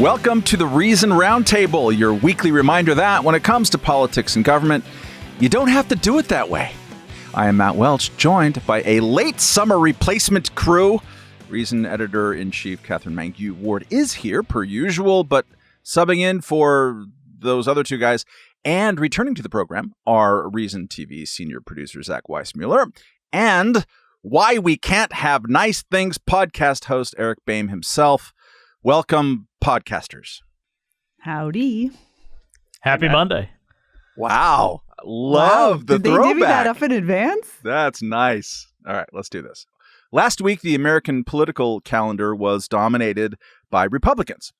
Welcome to the Reason Roundtable, your weekly reminder that when it comes to politics and government, you don't have to do it that way. I am Matt Welch, joined by a late summer replacement crew. Reason editor-in-chief Katherine Mangu-Ward is here, per usual, but subbing in for those other two guys and returning to the program are Reason TV senior producer Zach Weissmueller and Why We Can't Have Nice Things podcast host Eric Boehm himself. Welcome, podcasters. Howdy. Happy Monday. Wow. Love the Did they throwback. give you that up in advance? That's nice. All right, let's do this. Last week, the American political calendar was dominated by Republicans.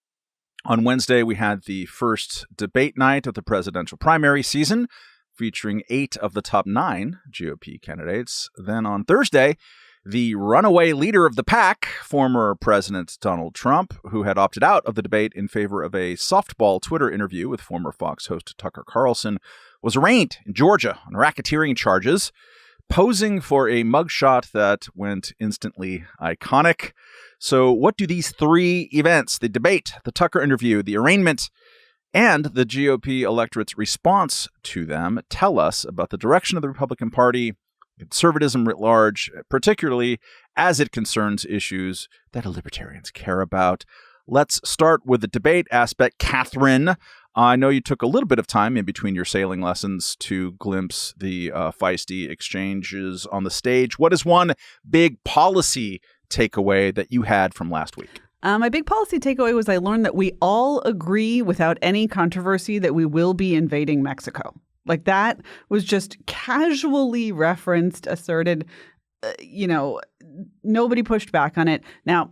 On Wednesday, we had the first debate night of the presidential primary season, featuring 8 of the top 9 GOP candidates. Then on Thursday, the runaway leader of the pack, former President Donald Trump, who had opted out of the debate in favor of a softball Twitter interview with former Fox host Tucker Carlson, was arraigned in Georgia on racketeering charges, posing for a mugshot that went instantly iconic. So what do these 3 events, the debate, the Tucker interview, the arraignment, and the GOP electorate's response to them, tell us about the direction of the Republican Party, conservatism writ large, particularly as it concerns issues that libertarians care about? Let's start with the debate aspect. Katherine, I know you took a little bit of time in between your sailing lessons to glimpse the feisty exchanges on the stage. What is one big policy takeaway that you had from last week? My big policy takeaway was I learned that we all agree without any controversy that we will be invading Mexico. Like, that was just casually referenced, asserted, nobody pushed back on it. Now,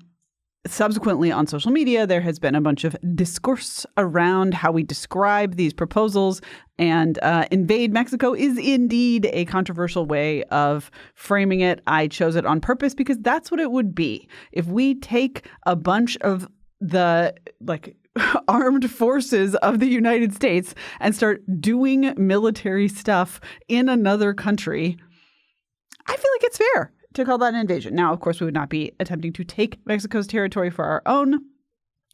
subsequently on social media, there has been a bunch of discourse around how we describe these proposals, and invade Mexico is indeed a controversial way of framing it. I chose it on purpose because that's what it would be. If we take a bunch of the, armed forces of the United States and start doing military stuff in another country, I feel like it's fair to call that an invasion. Now, of course, we would not be attempting to take Mexico's territory for our own,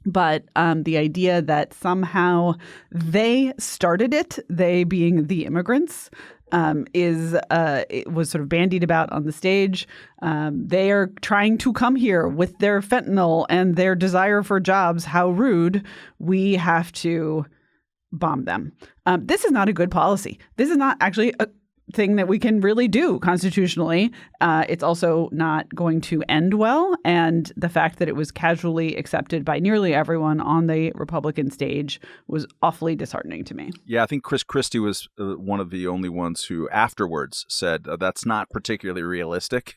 but the idea that somehow they started it, they being the immigrants, it was sort of bandied about on the stage. They are trying to come here with their fentanyl and their desire for jobs. How rude. We have to bomb them. This is not a good policy. This is not actually a thing that we can really do constitutionally. It's also not going to end well. And the fact that it was casually accepted by nearly everyone on the Republican stage was awfully disheartening to me. Yeah, I think Chris Christie was one of the only ones who afterwards said that's not particularly realistic.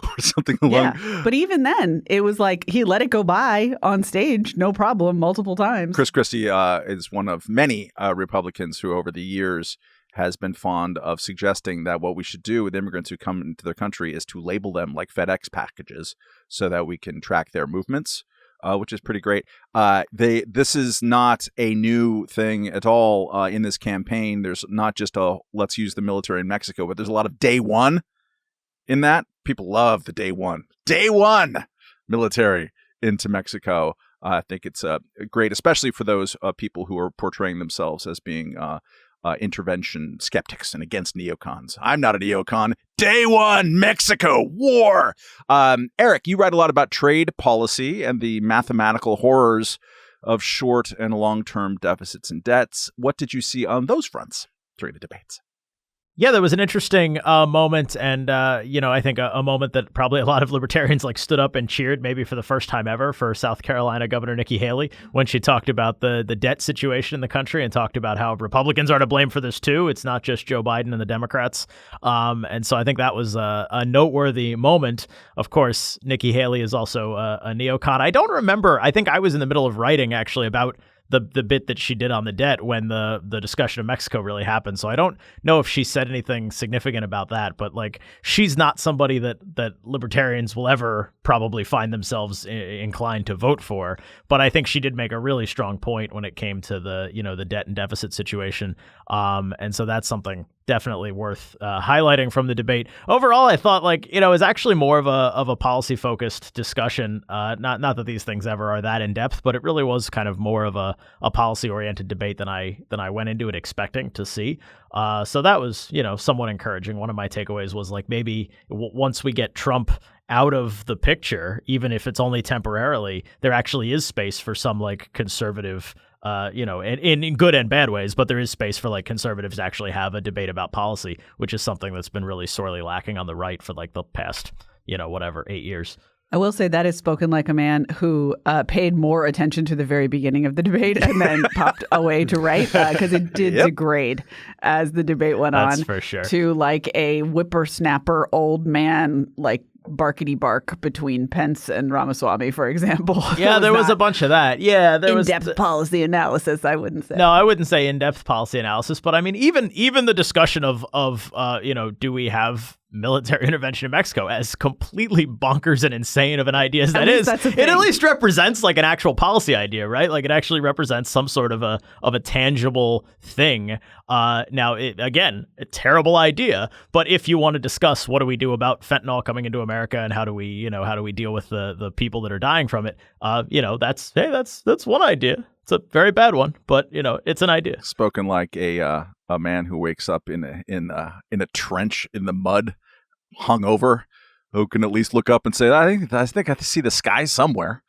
Or something along. Yeah, but even then, it was like he let it go by on stage, no problem, multiple times. Chris Christie is one of many Republicans who over the years has been fond of suggesting that what we should do with immigrants who come into the country is to label them like FedEx packages so that we can track their movements, which is pretty great. This is not a new thing at all in this campaign. There's not just a let's use the military in Mexico, but there's a lot of day one in that. People love the day one military into Mexico. I think it's great, especially for those people who are portraying themselves as being intervention skeptics and against neocons. I'm not a neocon. Day one, Mexico, war. Eric, you write a lot about trade policy and the mathematical horrors of short and long-term deficits and debts. What did you see on those fronts during the debates? Yeah, there was an interesting moment, and I think a moment that probably a lot of libertarians stood up and cheered, maybe for the first time ever, for South Carolina Governor Nikki Haley, when she talked about the debt situation in the country and talked about how Republicans are to blame for this too. It's not just Joe Biden and the Democrats. And so I think that was a noteworthy moment. Of course, Nikki Haley is also a neocon. I don't remember. I think I was in the middle of writing actually about the bit that she did on the debt when the discussion of Mexico really happened. So I don't know if she said anything significant about that, but she's not somebody that libertarians will ever probably find themselves inclined to vote for. But I think she did make a really strong point when it came to the debt and deficit situation. And so that's something definitely worth highlighting from the debate. Overall, I thought it was actually more of a policy focused discussion. Not that these things ever are that in depth, but it really was kind of more of a policy oriented debate than I went into it expecting to see. So that was somewhat encouraging. One of my takeaways was maybe once we get Trump out of the picture, even if it's only temporarily, there actually is space for some conservative, in good and bad ways, but there is space for conservatives to actually have a debate about policy, which is something that's been really sorely lacking on the right for the past, 8 years. I will say that is spoken like a man who paid more attention to the very beginning of the debate and then popped away to write because it did degrade as the debate went on. That's for sure. To a whippersnapper old man barkity bark between Pence and Ramaswamy, for example. Yeah, there was a bunch of that. Yeah, there was in-depth policy analysis, I wouldn't say. No, I wouldn't say in-depth policy analysis, but I mean, even the discussion of do we have military intervention in Mexico, as completely bonkers and insane of an idea as that is, it at least represents an actual policy idea, right? It actually represents some sort of a tangible thing. Now, again, a terrible idea, but if you want to discuss what do we do about fentanyl coming into America and how do we deal with the people that are dying from it, that's one idea. It's a very bad one, but it's an idea. Spoken like a man who wakes up in a trench in the mud, hungover, who can at least look up and say, I think I see the sky somewhere.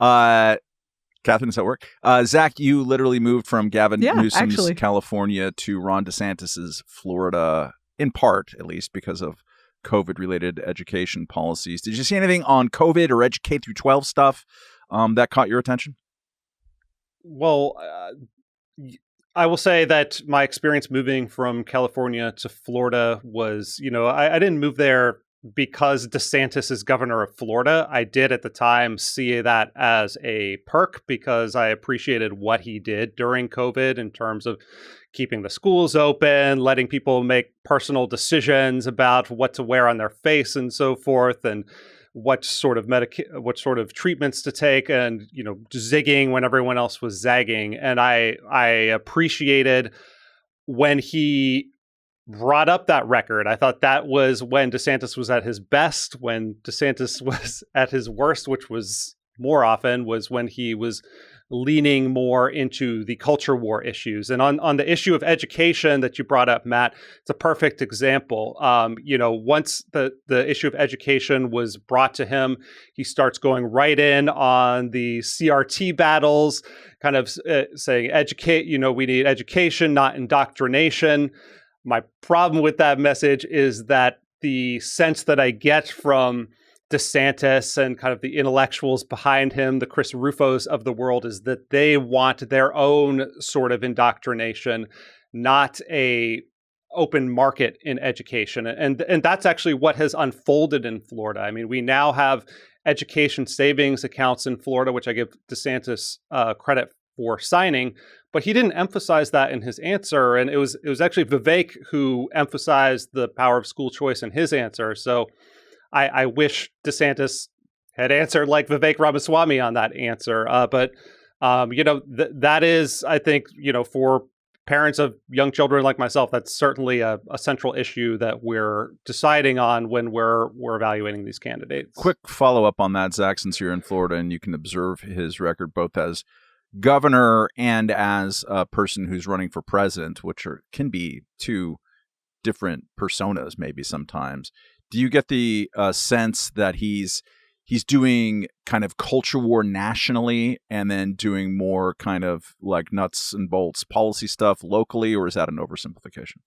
Katherine, does that work? Zach, you literally moved from Gavin Newsom's California to Ron DeSantis's Florida, in part, at least, because of COVID-related education policies. Did you see anything on COVID or K through 12 stuff that caught your attention? Well, I will say that my experience moving from California to Florida was, I didn't move there because DeSantis is governor of Florida. I did at the time see that as a perk because I appreciated what he did during COVID in terms of keeping the schools open, letting people make personal decisions about what to wear on their face and so forth, and what sort of treatments to take, and zigging when everyone else was zagging. And I appreciated when he brought up that record. I thought that was when DeSantis was at his best. When DeSantis was at his worst, which was more often, was when he was leaning more into the culture war issues. And on the issue of education that you brought up, Matt, it's a perfect example. Once the issue of education was brought to him, he starts going right in on the CRT battles, kind of saying, we need education, not indoctrination. My problem with that message is that the sense that I get from DeSantis and kind of the intellectuals behind him, the Chris Rufos of the world, is that they want their own sort of indoctrination, not a open market in education. And that's actually what has unfolded in Florida. I mean, we now have education savings accounts in Florida, which I give DeSantis credit for signing, but he didn't emphasize that in his answer. And it was actually Vivek who emphasized the power of school choice in his answer. So I wish DeSantis had answered like Vivek Ramaswamy on that answer. But that is, I think, for parents of young children like myself, that's certainly a central issue that we're deciding on when we're evaluating these candidates. Quick follow up on that, Zach, since you're in Florida and you can observe his record both as governor and as a person who's running for president, which can be two different personas maybe sometimes. Do you get the sense that he's doing kind of culture war nationally and then doing more kind of like nuts and bolts policy stuff locally, or is that an oversimplification?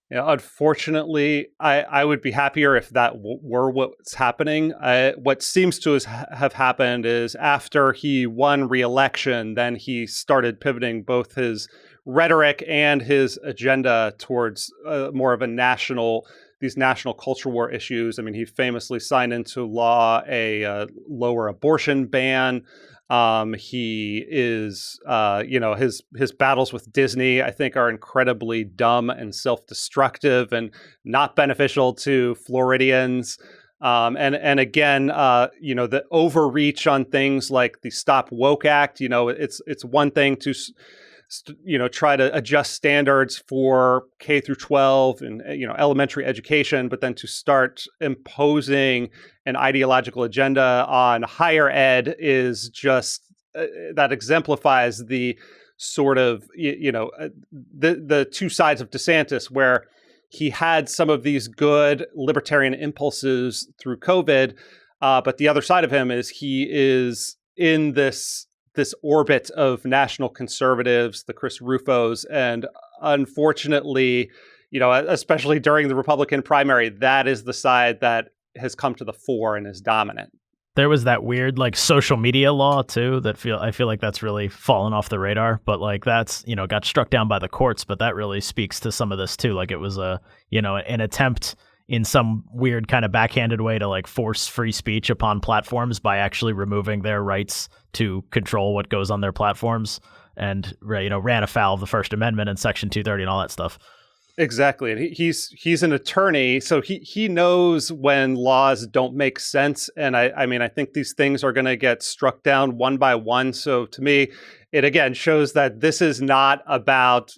Yeah, unfortunately, I would be happier if that were what's happening. What seems to have happened is after he won re-election, then he started pivoting both his rhetoric and his agenda towards more of these national culture war issues. I mean, he famously signed into law a lower abortion ban. He is, his battles with Disney, I think, are incredibly dumb and self-destructive and not beneficial to Floridians. And again, the overreach on things like the Stop Woke Act. It's one thing to try to adjust standards for K through 12 and elementary education, but then to start imposing an ideological agenda on higher ed is just that exemplifies the sort of the two sides of DeSantis, where he had some of these good libertarian impulses through COVID, but the other side of him is he is in this orbit of national conservatives, the Chris Rufos, and unfortunately, especially during the Republican primary, that is the side that has come to the fore and is dominant. There was that weird social media law too that I feel like that's really fallen off the radar, but that's got struck down by the courts, but that really speaks to some of this too. It was an attempt in some weird kind of backhanded way to force free speech upon platforms by actually removing their rights to control what goes on their platforms, and ran afoul of the First Amendment and Section 230 and all that stuff. Exactly. And he's an attorney, so he knows when laws don't make sense. And I think these things are going to get struck down one by one. So to me, it again shows that this is not about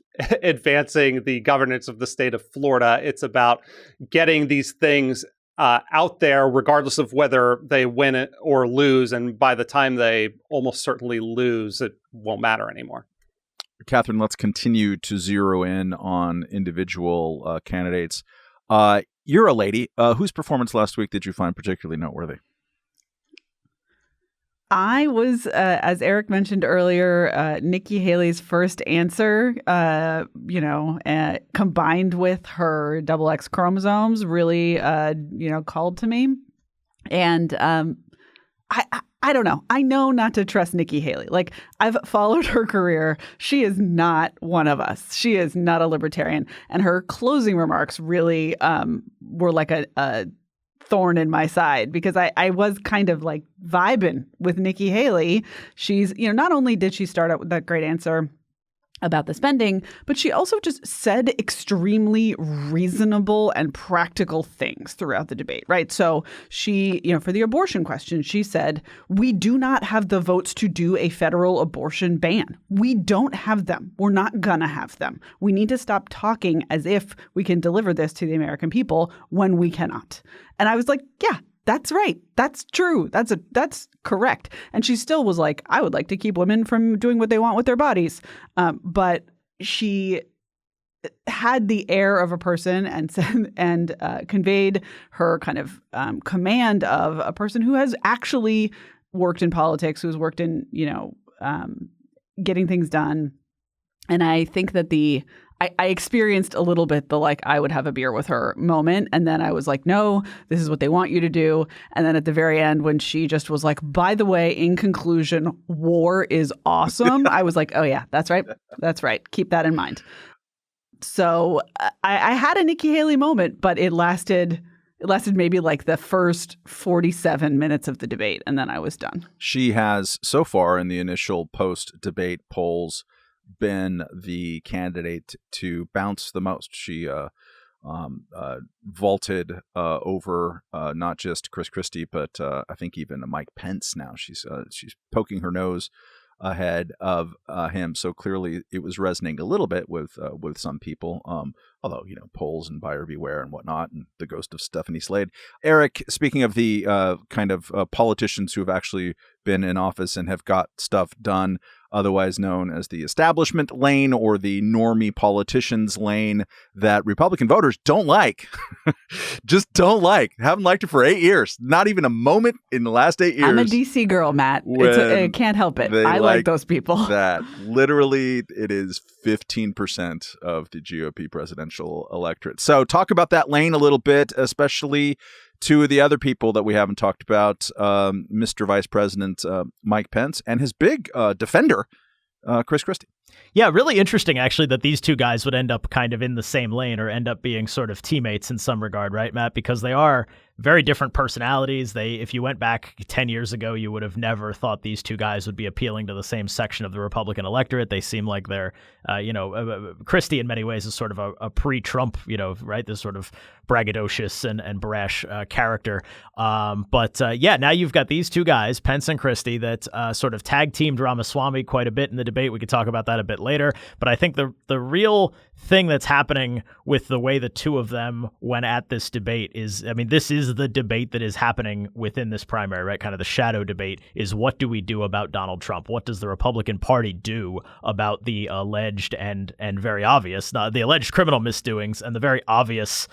advancing the governance of the state of Florida. It's about getting these things out there, regardless of whether they win it or lose. And by the time they almost certainly lose, it won't matter anymore. Katherine, let's continue to zero in on individual candidates. You're a lady. Whose performance last week did you find particularly noteworthy? I was, as Eric mentioned earlier, Nikki Haley's first answer, combined with her XX chromosomes really, called to me. And I don't know. I know not to trust Nikki Haley. I've followed her career. She is not one of us. She is not a libertarian. And her closing remarks really were like a thorn in my side, because I was kind of vibing with Nikki Haley. She's, not only did she start out with that great answer about the spending, but she also just said extremely reasonable and practical things throughout the debate, right? So she, for the abortion question, she said, we do not have the votes to do a federal abortion ban. We don't have them. We're not gonna have them. We need to stop talking as if we can deliver this to the American people when we cannot. And I was like, yeah, that's right. That's true. That's correct. And she still was like, I would like to keep women from doing what they want with their bodies. But she had the air of a person and said, and conveyed her kind of command of a person who has actually worked in politics, who's worked in, getting things done. And I think that I experienced a little bit the I would have a beer with her moment. And then I was like, no, this is what they want you to do. And then at the very end, when she just was like, by the way, in conclusion, war is awesome. I was like, oh yeah, that's right. That's right. Keep that in mind. So I had a Nikki Haley moment, but it lasted maybe the first 47 minutes of the debate. And then I was done. She has so far in the initial post-debate polls been the candidate to bounce the most. She vaulted over not just Chris Christie, but I think even Mike Pence now. She's poking her nose ahead of him. So clearly it was resonating a little bit with some people. Although, polls and buyer beware and whatnot, and the ghost of Stephanie Slade. Eric, speaking of the kind of politicians who have actually been in office and have got stuff done, otherwise known as the establishment lane or the normie politicians lane that Republican voters don't like. Just don't like. Haven't liked it for 8 years. Not even a moment in the last 8 years. I'm a DC girl, Matt. I can't help it. I like those people. That literally it is 15% of the GOP presidential electorate. So talk about that lane a little bit, especially two of the other people that we haven't talked about, Mr. Vice President Mike Pence and his big defender, Chris Christie. Yeah, really interesting, actually, that these two guys would end up kind of in the same lane or end up being sort of teammates in some regard, right, Matt? Because they are very different personalities. If you went back 10 years ago, you would have never thought these two guys would be appealing to the same section of the Republican electorate. They seem like they're, Christie in many ways is sort of a pre-Trump, right? This sort of braggadocious and brash character. But now you've got these two guys, Pence and Christie, that sort of tag teamed Ramaswamy quite a bit in the debate. We could talk about that a bit later. But I think the real thing that's happening with the way the two of them went at this debate is, this is the debate that is happening within this primary, right? Kind of the shadow debate is, what do we do about Donald Trump? What does the Republican Party do about the alleged and very obvious, the alleged criminal misdoings and the very obvious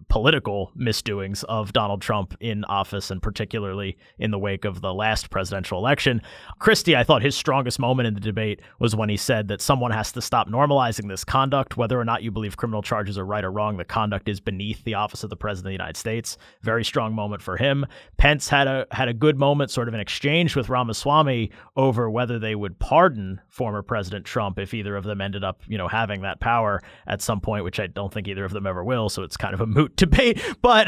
political misdoings of Donald Trump in office, and particularly in the wake of the last presidential election? Christie, I thought his strongest moment in the debate was when he said that someone has to stop normalizing this conduct. Whether or not you believe criminal charges are right or wrong, the conduct is beneath the office of the President of the United States. Very strong moment for him. Pence had a good moment, sort of an exchange with Ramaswamy over whether they would pardon former President Trump if either of them ended up, having that power at some point, which I don't think either of them ever will. So it's kind of a moot debate. But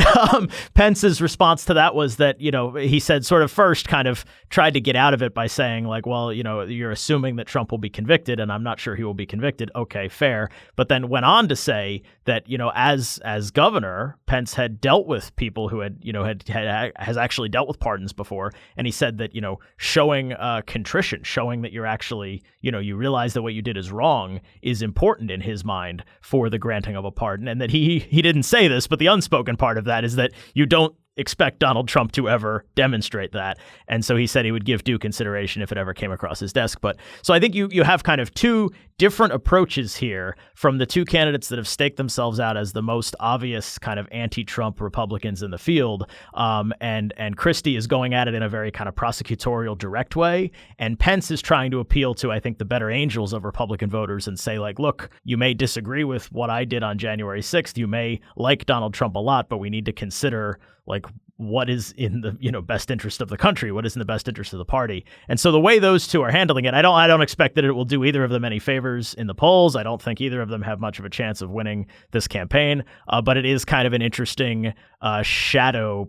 Pence's response to that was that, he said sort of first kind of tried to get out of it by saying like, well, you're assuming that Trump will be convicted and I'm not sure he will be convicted. Okay, fair. But then went on to say that, as governor, Pence had dealt with people who has actually dealt with pardons before. And he said that, showing contrition, showing that you're actually, you realize that what you did is wrong is important in his mind for the granting of a pardon. And that he didn't say this, but the unspoken part of that is that you don't expect Donald Trump to ever demonstrate that. And so he said he would give due consideration if it ever came across his desk. But so I think you have kind of two different approaches here from the two candidates that have staked themselves out as the most obvious kind of anti-Trump Republicans in the field. And Christie is going at it in a very kind of prosecutorial, direct way. And Pence is trying to appeal to, I think, the better angels of Republican voters and say, like, look, you may disagree with what I did on January 6th. You may like Donald Trump a lot, but we need to consider like what is in the best interest of the country, what is in the best interest of the party. And so the way those two are handling it, I don't expect that it will do either of them any favors in the polls. I don't think either of them have much of a chance of winning this campaign, but it is kind of an interesting shadow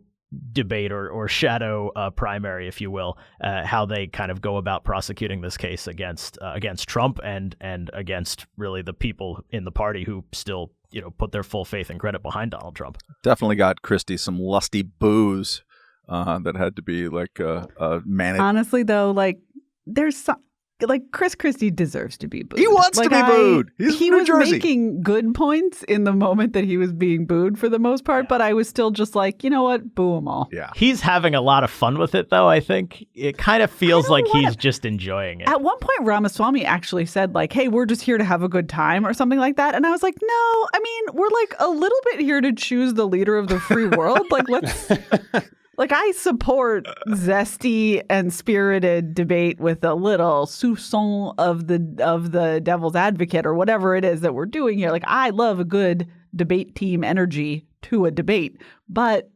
debate or shadow primary, if you will, how they kind of go about prosecuting this case against Trump and against really the people in the party who still put their full faith and credit behind Donald Trump. Definitely got Christie some lusty boos that had to be like managed. Honestly, though, like there's some. Like Chris Christie deserves to be booed. He wants to be booed. He was making good points in the moment that he was being booed for the most part, but I was still just like, you know what, boo them all. Yeah, he's having a lot of fun with it, though. I think it kind of feels like he's just enjoying it. At one point, Ramaswamy actually said like, "Hey, we're just here to have a good time" or something like that, and I was like, "No, I mean, we're like a little bit here to choose the leader of the free world. Like, let's." Like, I support zesty and spirited debate with a little soupçon of the devil's advocate or whatever it is that we're doing here. Like, I love a good debate team energy to a debate, but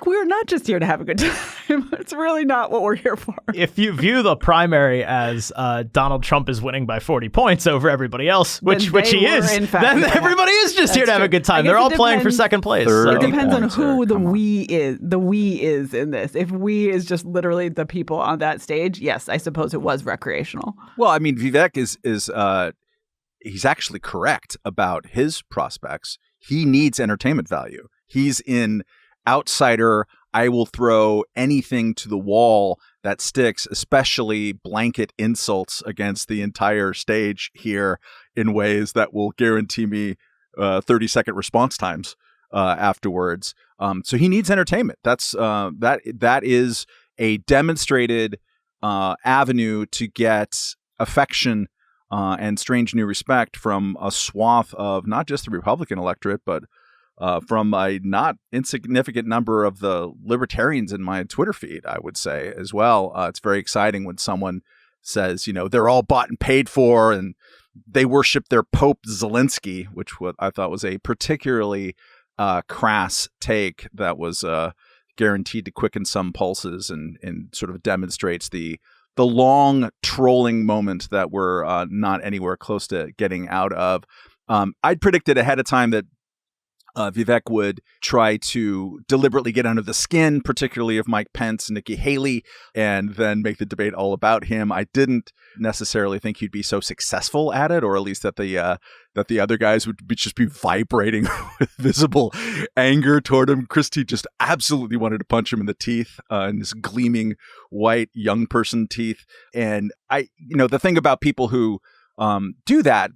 we're not just here to have a good time. It's really not what we're here for. If you view the primary as Donald Trump is winning by 40 points over everybody else, which he is, then everybody is just here to have a good time. They're all playing for second place. It depends on who the we is. The we is in this. If we is just literally the people on that stage, yes, I suppose it was recreational. Well, I mean, Vivek is he's actually correct about his prospects. He needs entertainment value. He's in outsider, I will throw anything to the wall that sticks, especially blanket insults against the entire stage here in ways that will guarantee me 30-second response times afterwards. So he needs entertainment. That is a demonstrated avenue to get affection and strange new respect from a swath of not just the Republican electorate, but from a not insignificant number of the libertarians in my Twitter feed, I would say as well. It's very exciting when someone says, they're all bought and paid for and they worship their Pope Zelensky, which I thought was a particularly crass take that was guaranteed to quicken some pulses and sort of demonstrates the long trolling moment that we're not anywhere close to getting out of. I'd predicted ahead of time that Vivek would try to deliberately get under the skin, particularly of Mike Pence and Nikki Haley, and then make the debate all about him. I didn't necessarily think he'd be so successful at it, or at least that the other guys would just be vibrating with visible anger toward him. Christie just absolutely wanted to punch him in the teeth, in his gleaming white young person teeth. And the thing about people who do that,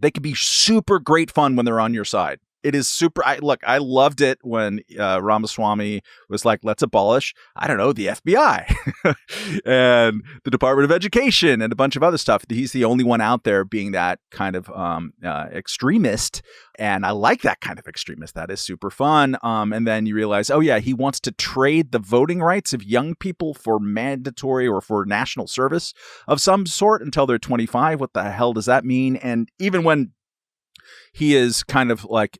they can be super great fun when they're on your side. It is super. I loved it when Ramaswamy was like, let's abolish, I don't know, the FBI and the Department of Education and a bunch of other stuff. He's the only one out there being that kind of extremist. And I like that kind of extremist. That is super fun. And then you realize, oh, yeah, he wants to trade the voting rights of young people for mandatory or for national service of some sort until they're 25. What the hell does that mean? And even when he is kind of like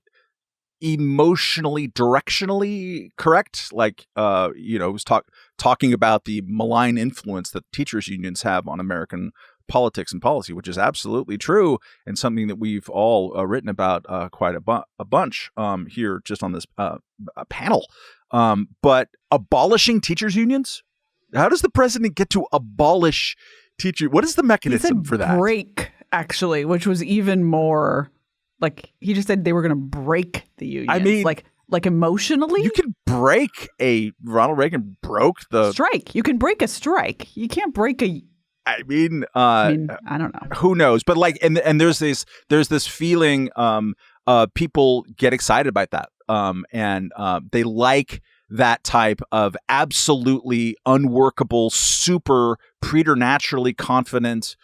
emotionally, directionally correct, like, was talking about the malign influence that teachers unions have on American politics and policy, which is absolutely true and something that we've all written about quite a bunch here just on this panel. But abolishing teachers unions? How does the president get to abolish teacher? What is the mechanism for that? Break, actually, which was even more... Like, he just said they were going to break the unions. I mean, like emotionally? You can break Ronald Reagan broke the... Strike. You can break a strike. You can't break a... I mean, I don't know. Who knows? But like, and there's this feeling, people get excited about that. And they like that type of absolutely unworkable, super preternaturally confident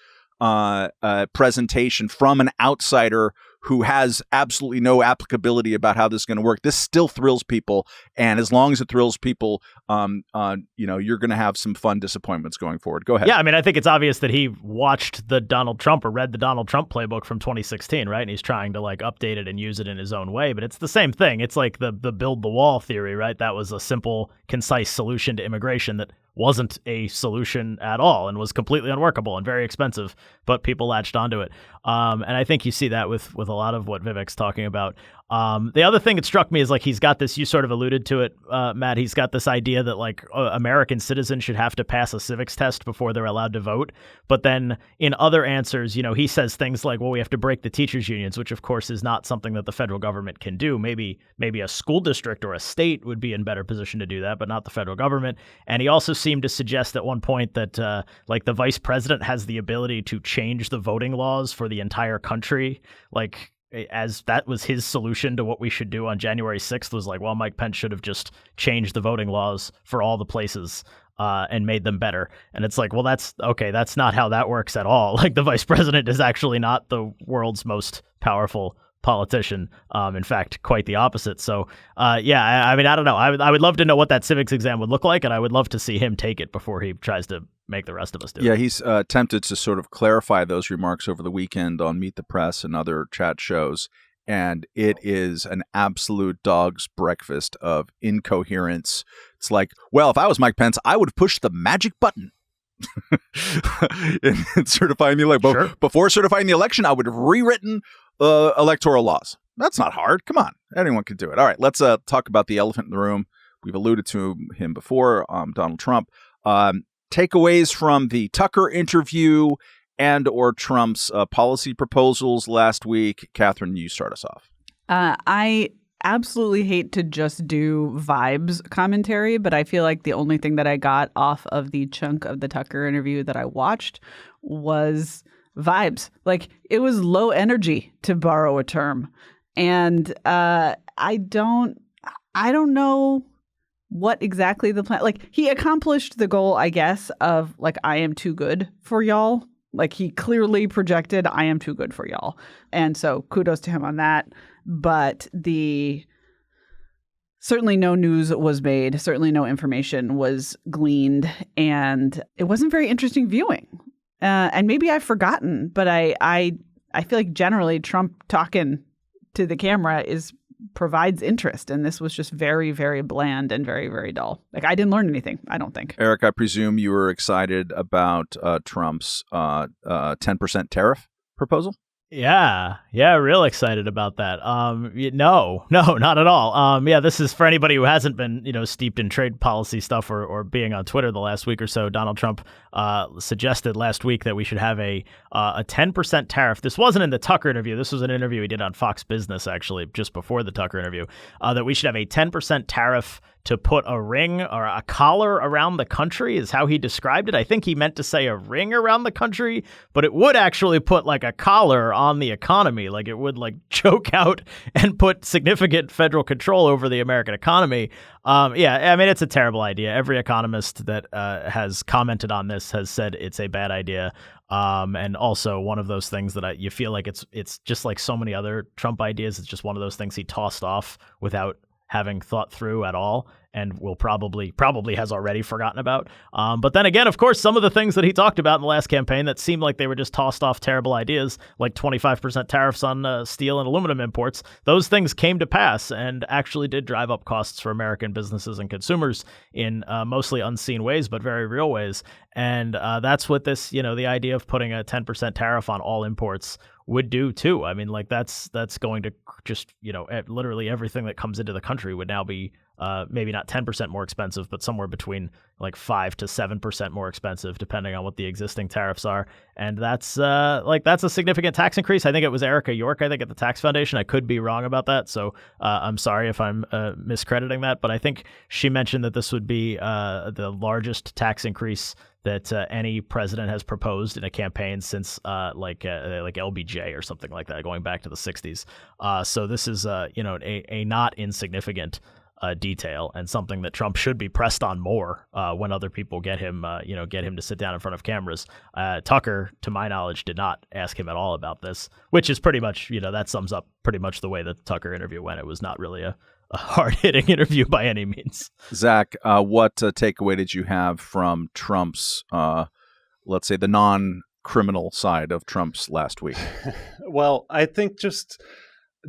presentation from an outsider who has absolutely no applicability about how this is going to work. This still thrills people. And as long as it thrills people, you're going to have some fun disappointments going forward. Go ahead. Yeah, I mean, I think it's obvious that he watched the Donald Trump or read the Donald Trump playbook from 2016, right? And he's trying to like update it and use it in his own way. But it's the same thing. It's like the build the wall theory, right? That was a simple, concise solution to immigration that wasn't a solution at all and was completely unworkable and very expensive, but people latched onto it. And I think you see that with a lot of what Vivek's talking about. The other thing that struck me is like he's got this, you sort of alluded to it, Matt, he's got this idea that like American citizens should have to pass a civics test before they're allowed to vote. But then in other answers, he says things like, well, we have to break the teachers unions, which of course is not something that the federal government can do. Maybe a school district or a state would be in better position to do that, but not the federal government. And he also seemed to suggest at one point that like the vice president has the ability to change the voting laws for the entire country, like as that was his solution to what we should do on January 6th was like, well, Mike Pence should have just changed the voting laws for all the places and made them better. And it's like, well, that's not how that works at all. Like the vice president is actually not the world's most powerful politician. In fact, quite the opposite. So, I mean, I don't know. I would love to know what that civics exam would look like, and I would love to see him take it before he tries to make the rest of us do it. Yeah, he's attempted to sort of clarify those remarks over the weekend on Meet the Press and other chat shows, and it is an absolute dog's breakfast of incoherence. It's like, well, if I was Mike Pence, I would have pushed the magic button. in certifying the election. Sure. Before certifying the election, I would have rewritten electoral laws. That's not hard. Come on. Anyone can do it. All right. Let's talk about the elephant in the room. We've alluded to him before, Donald Trump. Takeaways from the Tucker interview and or Trump's policy proposals last week. Katherine, you start us off. I absolutely hate to just do vibes commentary, but I feel like the only thing that I got off of the chunk of the Tucker interview that I watched was vibes. Like it was low energy, to borrow a term. And I don't know what exactly the plan, like he accomplished the goal, I guess, of like, I am too good for y'all. Like he clearly projected, I am too good for y'all. And so kudos to him on that. But certainly no news was made. Certainly no information was gleaned. And it wasn't very interesting viewing. And maybe I've forgotten, but I feel like generally Trump talking to the camera provides interest. And this was just very, very bland and very, very dull. Like I didn't learn anything, I don't think. Eric, I presume you were excited about Trump's 10% tariff proposal? Yeah, real excited about that. No, not at all. Yeah, this is for anybody who hasn't been, steeped in trade policy stuff or being on Twitter the last week or so. Donald Trump suggested last week that we should have a 10% tariff. This wasn't in the Tucker interview. This was an interview he did on Fox Business, actually, just before the Tucker interview, that we should have a 10% tariff to put a ring or a collar around the country is how he described it. I think he meant to say a ring around the country, but it would actually put like a collar on the economy. Like it would like choke out and put significant federal control over the American economy. Yeah, I mean, it's a terrible idea. Every economist that has commented on this has said it's a bad idea. And also one of those things that you feel like it's just like so many other Trump ideas. It's just one of those things he tossed off without having thought through at all, and will probably has already forgotten about. But then again, of course, some of the things that he talked about in the last campaign that seemed like they were just tossed off terrible ideas, like 25% tariffs on steel and aluminum imports, those things came to pass and actually did drive up costs for American businesses and consumers in mostly unseen ways, but very real ways. And that's what this, the idea of putting a 10% tariff on all imports would do too. I mean, like that's going to just, literally everything that comes into the country would now be maybe not 10% more expensive, but somewhere between like 5 to 7% more expensive, depending on what the existing tariffs are. And that's a significant tax increase. I think it was Erica York, at the Tax Foundation. I could be wrong about that. So I'm sorry if I'm miscrediting that, but I think she mentioned that this would be the largest tax increase that any president has proposed in a campaign since like LBJ or something like that, going back to the 60s. So this is a not insignificant detail, and something that Trump should be pressed on more when other people get him to sit down in front of cameras. Tucker, to my knowledge, did not ask him at all about this, which is pretty much, that sums up pretty much the way that the Tucker interview went. It was not really a hard-hitting interview by any means. Zach, what takeaway did you have from Trump's, let's say, the non-criminal side of Trump's last week? Well, I think just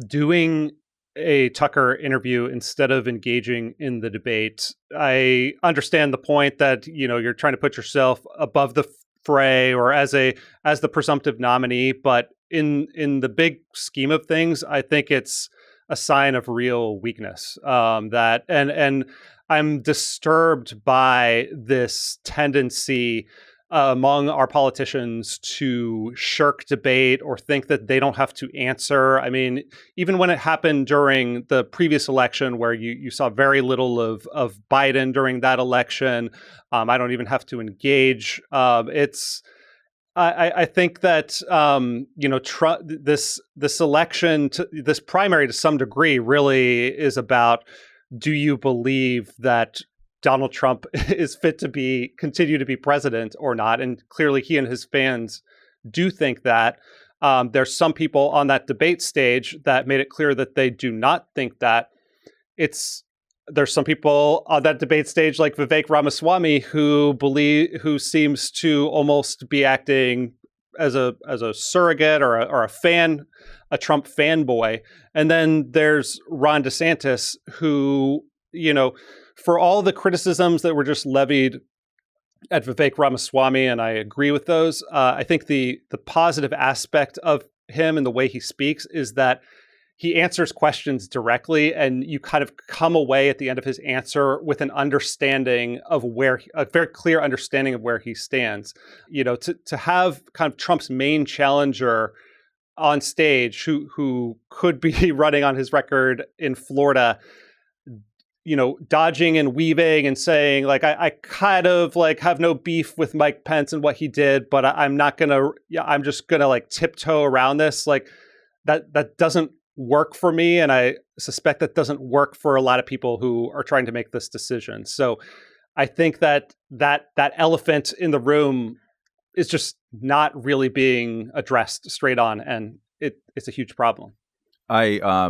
doing a Tucker interview instead of engaging in the debate, I understand the point that, you're trying to put yourself above the fray or as the presumptive nominee, but in the big scheme of things, I think it's a sign of real weakness. That and I'm disturbed by this tendency among our politicians to shirk debate or think that they don't have to answer. I mean, even when it happened during the previous election, where you saw very little of Biden during that election, I don't even have to engage. I think that this election, this primary to some degree, really is about: do you believe that Donald Trump is fit to continue to be president or not? And clearly, he and his fans do think that. There's some people on that debate stage that made it clear that they do not think that. There's some people on that debate stage like Vivek Ramaswamy who seems to almost be acting as a surrogate or a Trump fanboy. And then there's Ron DeSantis, who, for all the criticisms that were just levied at Vivek Ramaswamy, and I agree with those, I think the positive aspect of him and the way he speaks is that he answers questions directly, and you kind of come away at the end of his answer with an understanding of a very clear understanding of where he stands. To have kind of Trump's main challenger on stage, who could be running on his record in Florida, dodging and weaving and saying, like, I kind of like have no beef with Mike Pence and what he did, but I'm just gonna like tiptoe around this. Like that doesn't work for me, and I suspect that doesn't work for a lot of people who are trying to make this decision. So I think that elephant in the room is just not really being addressed straight on, and it's a huge problem. I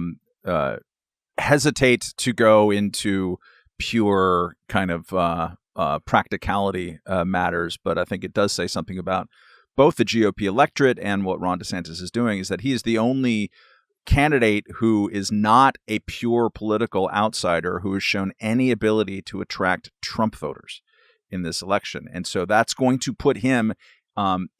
hesitate to go into pure kind of practicality matters, but I think it does say something about both the GOP electorate and what Ron DeSantis is doing, is that he is the only candidate who is not a pure political outsider who has shown any ability to attract Trump voters in this election. And so that's going to put him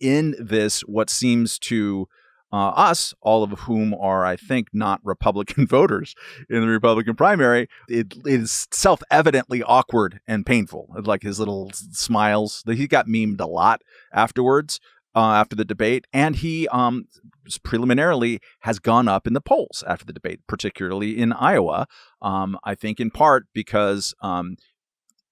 in this, what seems to us, all of whom are, I think, not Republican voters in the Republican primary, it is self-evidently awkward and painful. Like his little smiles. He got memed a lot afterwards, after the debate, and he preliminarily has gone up in the polls after the debate, particularly in Iowa. I think in part because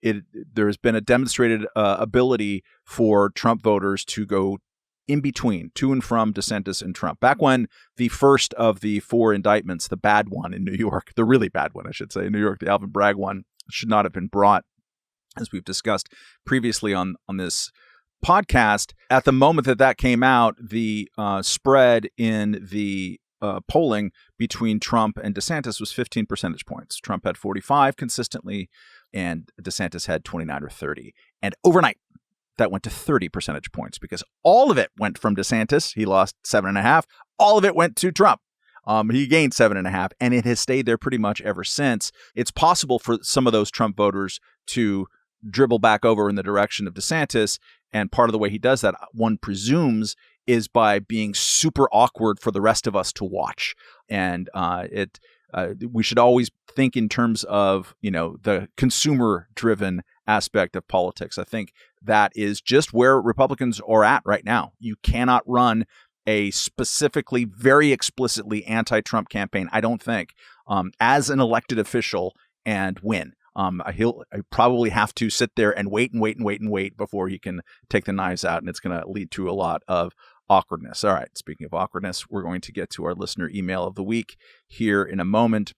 there has been a demonstrated ability for Trump voters to go in between, to and from DeSantis and Trump. Back when the first of the 4 indictments, the bad one in New York, the really bad one, I should say, in New York, the Alvin Bragg one, should not have been brought, as we've discussed previously on this podcast. At the moment that came out, the spread in the polling between Trump and DeSantis was 15 percentage points. Trump had 45 consistently, and DeSantis had 29 or 30. And overnight, that went to 30 percentage points because all of it went from DeSantis. He lost 7.5. All of it went to Trump. He gained 7.5, and it has stayed there pretty much ever since. It's possible for some of those Trump voters to dribble back over in the direction of DeSantis. And part of the way he does that, one presumes, is by being super awkward for the rest of us to watch. And we should always think in terms of, the consumer-driven aspect of politics. I think that is just where Republicans are at right now. You cannot run a specifically, very explicitly anti-Trump campaign, I don't think, as an elected official and win. He'll probably have to sit there and wait before he can take the knives out, and it's going to lead to a lot of awkwardness. All right, speaking of awkwardness, we're going to get to our listener email of the week here in a moment.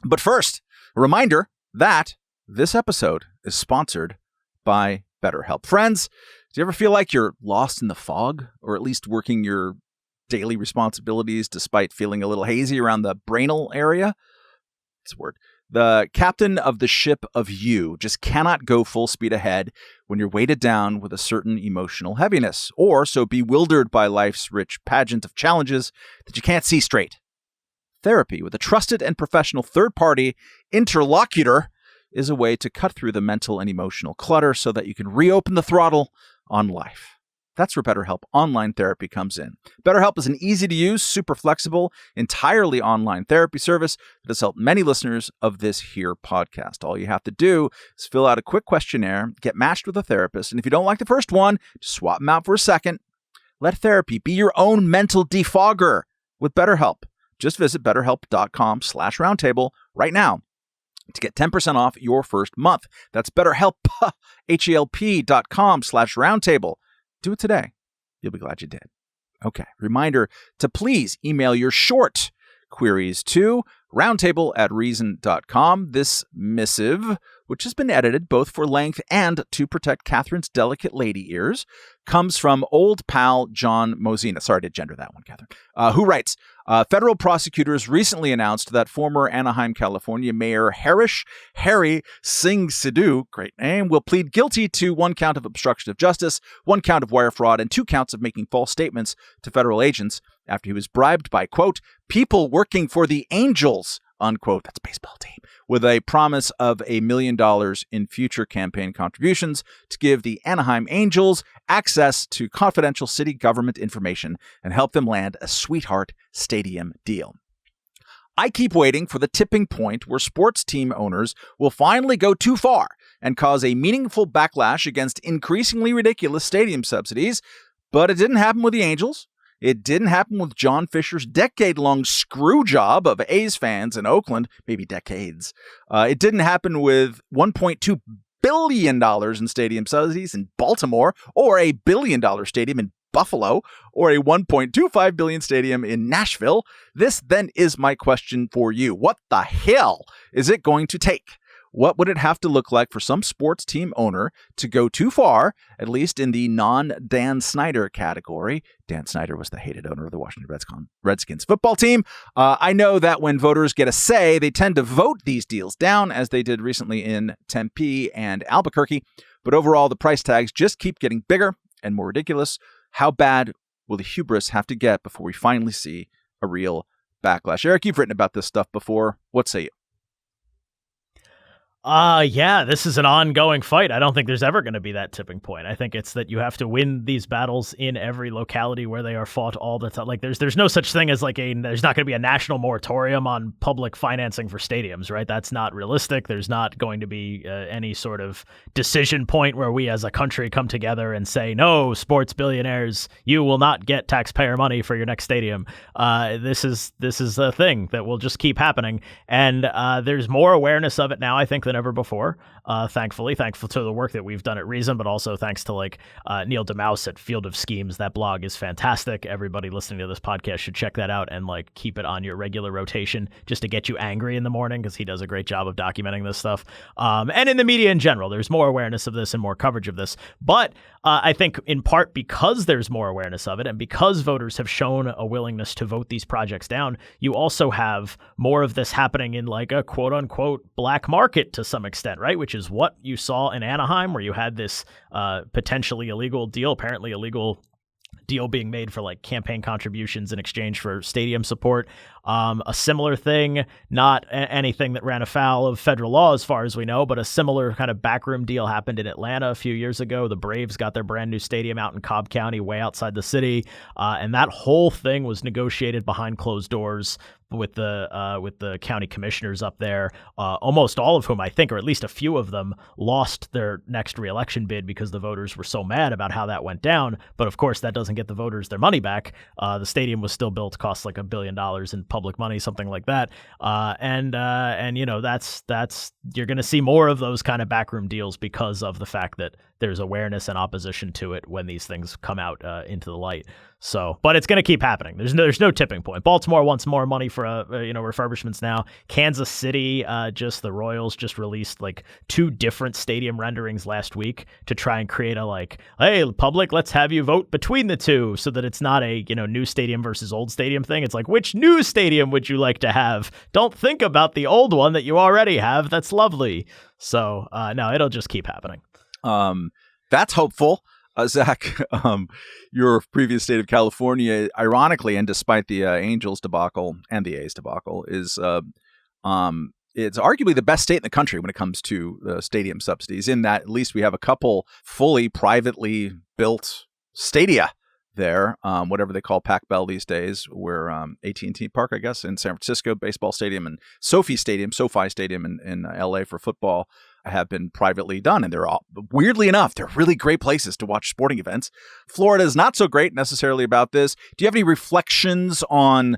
But first, a reminder that this episode is sponsored by BetterHelp. Friends, do you ever feel like you're lost in the fog, or at least working your daily responsibilities despite feeling a little hazy around the brainal area? It's a word. The captain of the ship of you just cannot go full speed ahead when you're weighted down with a certain emotional heaviness, or so bewildered by life's rich pageant of challenges that you can't see straight. Therapy with a trusted and professional third-party interlocutor is a way to cut through the mental and emotional clutter so that you can reopen the throttle on life. That's where BetterHelp Online Therapy comes in. BetterHelp is an easy-to-use, super flexible, entirely online therapy service that has helped many listeners of this here podcast. All you have to do is fill out a quick questionnaire, get matched with a therapist, and if you don't like the first one, just swap them out for a second. Let therapy be your own mental defogger with BetterHelp. Just visit BetterHelp.com/roundtable right now to get 10% off your first month. That's BetterHelp, HELP.com/roundtable. Do it today. You'll be glad you did. Okay. Reminder to please email your short queries to roundtable@reason.com. This missive, which has been edited both for length and to protect Katherine's delicate lady ears, comes from old pal John Mosina. Sorry to gender that one, Katherine. Who writes, federal prosecutors recently announced that former Anaheim, California Mayor Harry Singh Sidhu, great name, will plead guilty to 1 count of obstruction of justice, 1 count of wire fraud, and 2 counts of making false statements to federal agents after he was bribed by, quote, people working for the Angels, unquote, that's a baseball team, with a promise of $1 million in future campaign contributions to give the Anaheim Angels access to confidential city government information and help them land a sweetheart stadium deal. I keep waiting for the tipping point where sports team owners will finally go too far and cause a meaningful backlash against increasingly ridiculous stadium subsidies, but it didn't happen with the Angels. It didn't happen with John Fisher's decade-long screw job of A's fans in Oakland, maybe decades. It didn't happen with $1.2 billion in stadium subsidies in Baltimore, or a $1 billion stadium in Buffalo, or a $1.25 billion stadium in Nashville. This then is my question for you. What the hell is it going to take? What would it have to look like for some sports team owner to go too far, at least in the non-Dan Snyder category? Dan Snyder was the hated owner of the Washington Redskins football team. I know that when voters get a say, they tend to vote these deals down, as they did recently in Tempe and Albuquerque. But overall, the price tags just keep getting bigger and more ridiculous. How bad will the hubris have to get before we finally see a real backlash? Eric, you've written about this stuff before. What say you? Yeah, this is an ongoing fight. I don't think there's ever going to be that tipping point. I think it's that you have to win these battles in every locality where they are fought all the time. Like there's no such thing as there's not going to be a national moratorium on public financing for stadiums, right? That's not realistic. There's not going to be any sort of decision point where we as a country come together and say, no, sports billionaires, you will not get taxpayer money for your next stadium. This is a thing that will just keep happening. And there's more awareness of it now, I think, than ever before. Thankful to the work that we've done at Reason, but also thanks to Neil DeMouse at Field of Schemes. That blog is fantastic. Everybody listening to this podcast should check that out and keep it on your regular rotation just to get you angry in the morning, because he does a great job of documenting this stuff. And in the media in general, there's more awareness of this and more coverage of this. But I think in part because there's more awareness of it and because voters have shown a willingness to vote these projects down, you also have more of this happening in a quote unquote black market to some extent, right? Which is what you saw in Anaheim, where you had this potentially illegal deal, apparently illegal deal being made for campaign contributions in exchange for stadium support. A similar thing, not anything that ran afoul of federal law as far as we know, but a similar kind of backroom deal happened in Atlanta a few years ago. The Braves got their brand new stadium out in Cobb County, way outside the city. And that whole thing was negotiated behind closed doors with the county commissioners up there, almost all of whom I think, or at least a few of them, lost their next reelection bid because the voters were so mad about how that went down. But of course, that doesn't get the voters their money back. The stadium was still built, cost $1 billion in public money, something like that. And that's you're going to see more of those kind of backroom deals because of the fact that there's awareness and opposition to it when these things come out into the light. So, but it's going to keep happening. There's no tipping point. Baltimore wants more money for refurbishments now. Kansas City, the Royals just released 2 different stadium renderings last week to try and create a hey, public, let's have you vote between the two, so that it's not a new stadium versus old stadium thing. It's which new stadium would you like to have? Don't think about the old one that you already have. That's lovely. So no, it'll just keep happening. That's hopeful. Zach, your previous state of California, ironically, and despite the Angels debacle and the A's debacle, is it's arguably the best state in the country when it comes to stadium subsidies, in that at least we have a couple fully privately built stadia there, whatever they call Pac Bell these days, where AT&T Park, I guess, in San Francisco, baseball stadium, and SoFi Stadium in LA for football have been privately done. And they're all, weirdly enough, they're really great places to watch sporting events. Florida is not so great necessarily about this. Do you have any reflections on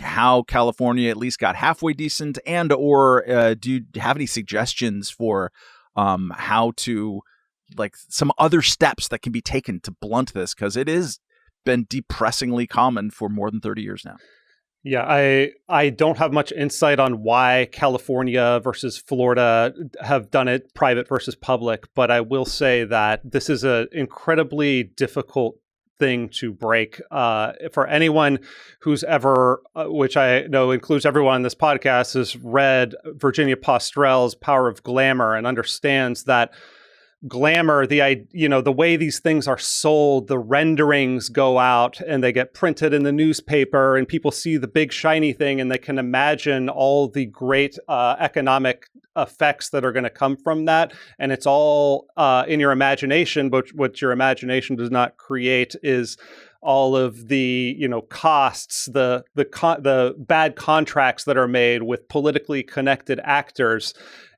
how California at least got halfway decent, and or do you have any suggestions for how to some other steps that can be taken to blunt this? Because it has been depressingly common for more than 30 years now. Yeah, I don't have much insight on why California versus Florida have done it private versus public, but I will say that this is an incredibly difficult thing to break for anyone who's ever, which I know includes everyone on this podcast, has read Virginia Postrell's Power of Glamour and understands that glamour, the way these things are sold, the renderings go out and they get printed in the newspaper and people see the big shiny thing and they can imagine all the great economic effects that are going to come from that. And it's all in your imagination, but what your imagination does not create is all of the costs, the bad contracts that are made with politically connected actors.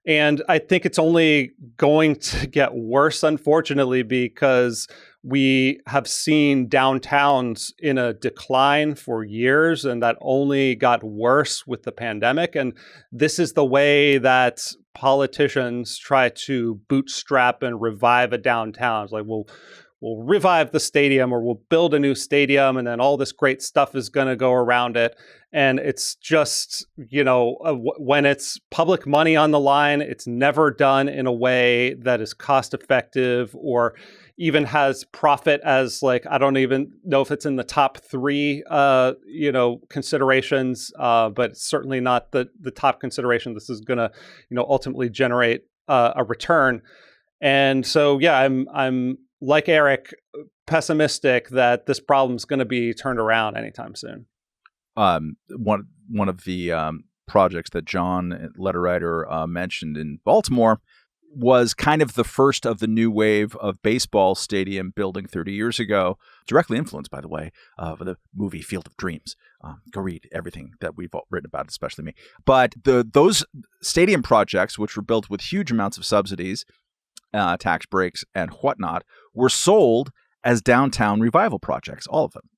And I think it's only going to get worse, unfortunately, because we have seen downtowns in a decline for years, and that only got worse with the pandemic. And this is the way that politicians try to bootstrap and revive a downtown. It's we'll revive the stadium, or we'll build a new stadium, and then all this great stuff is going to go around it. And it's just, when it's public money on the line, it's never done in a way that is cost effective or even has profit as I don't even know if it's in the top 3, considerations, but it's certainly not the top consideration. This is going to, ultimately generate a return. And so, yeah, I'm like Eric, pessimistic that this problem is going to be turned around anytime soon. One of the projects that John, letter writer, mentioned in Baltimore was kind of the first of the new wave of baseball stadium building 30 years ago, directly influenced, by the way, the movie Field of Dreams. Go read everything that we've written about, especially me. But those stadium projects, which were built with huge amounts of subsidies, tax breaks, and whatnot, were sold as downtown revival projects, all of them.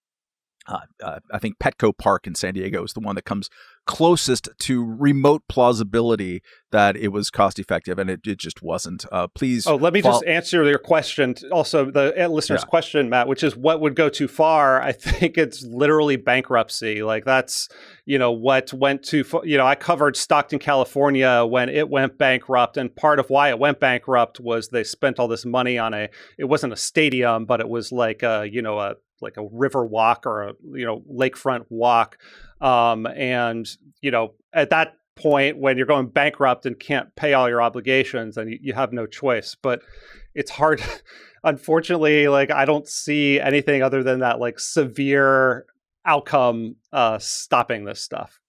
I think Petco Park in San Diego is the one that comes closest to remote plausibility that it was cost effective, and it just wasn't. Please. Oh, let me just answer your question. Also, the listener's question, Matt, which is what would go too far. I think it's literally bankruptcy. Like that's, what went too far. I covered Stockton, California when it went bankrupt. And part of why it went bankrupt was they spent all this money on it wasn't a stadium, but it was like a river walk or a lakefront walk, and at that point when you're going bankrupt and can't pay all your obligations, and you have no choice. But it's hard. Unfortunately, I don't see anything other than that severe outcome stopping this stuff.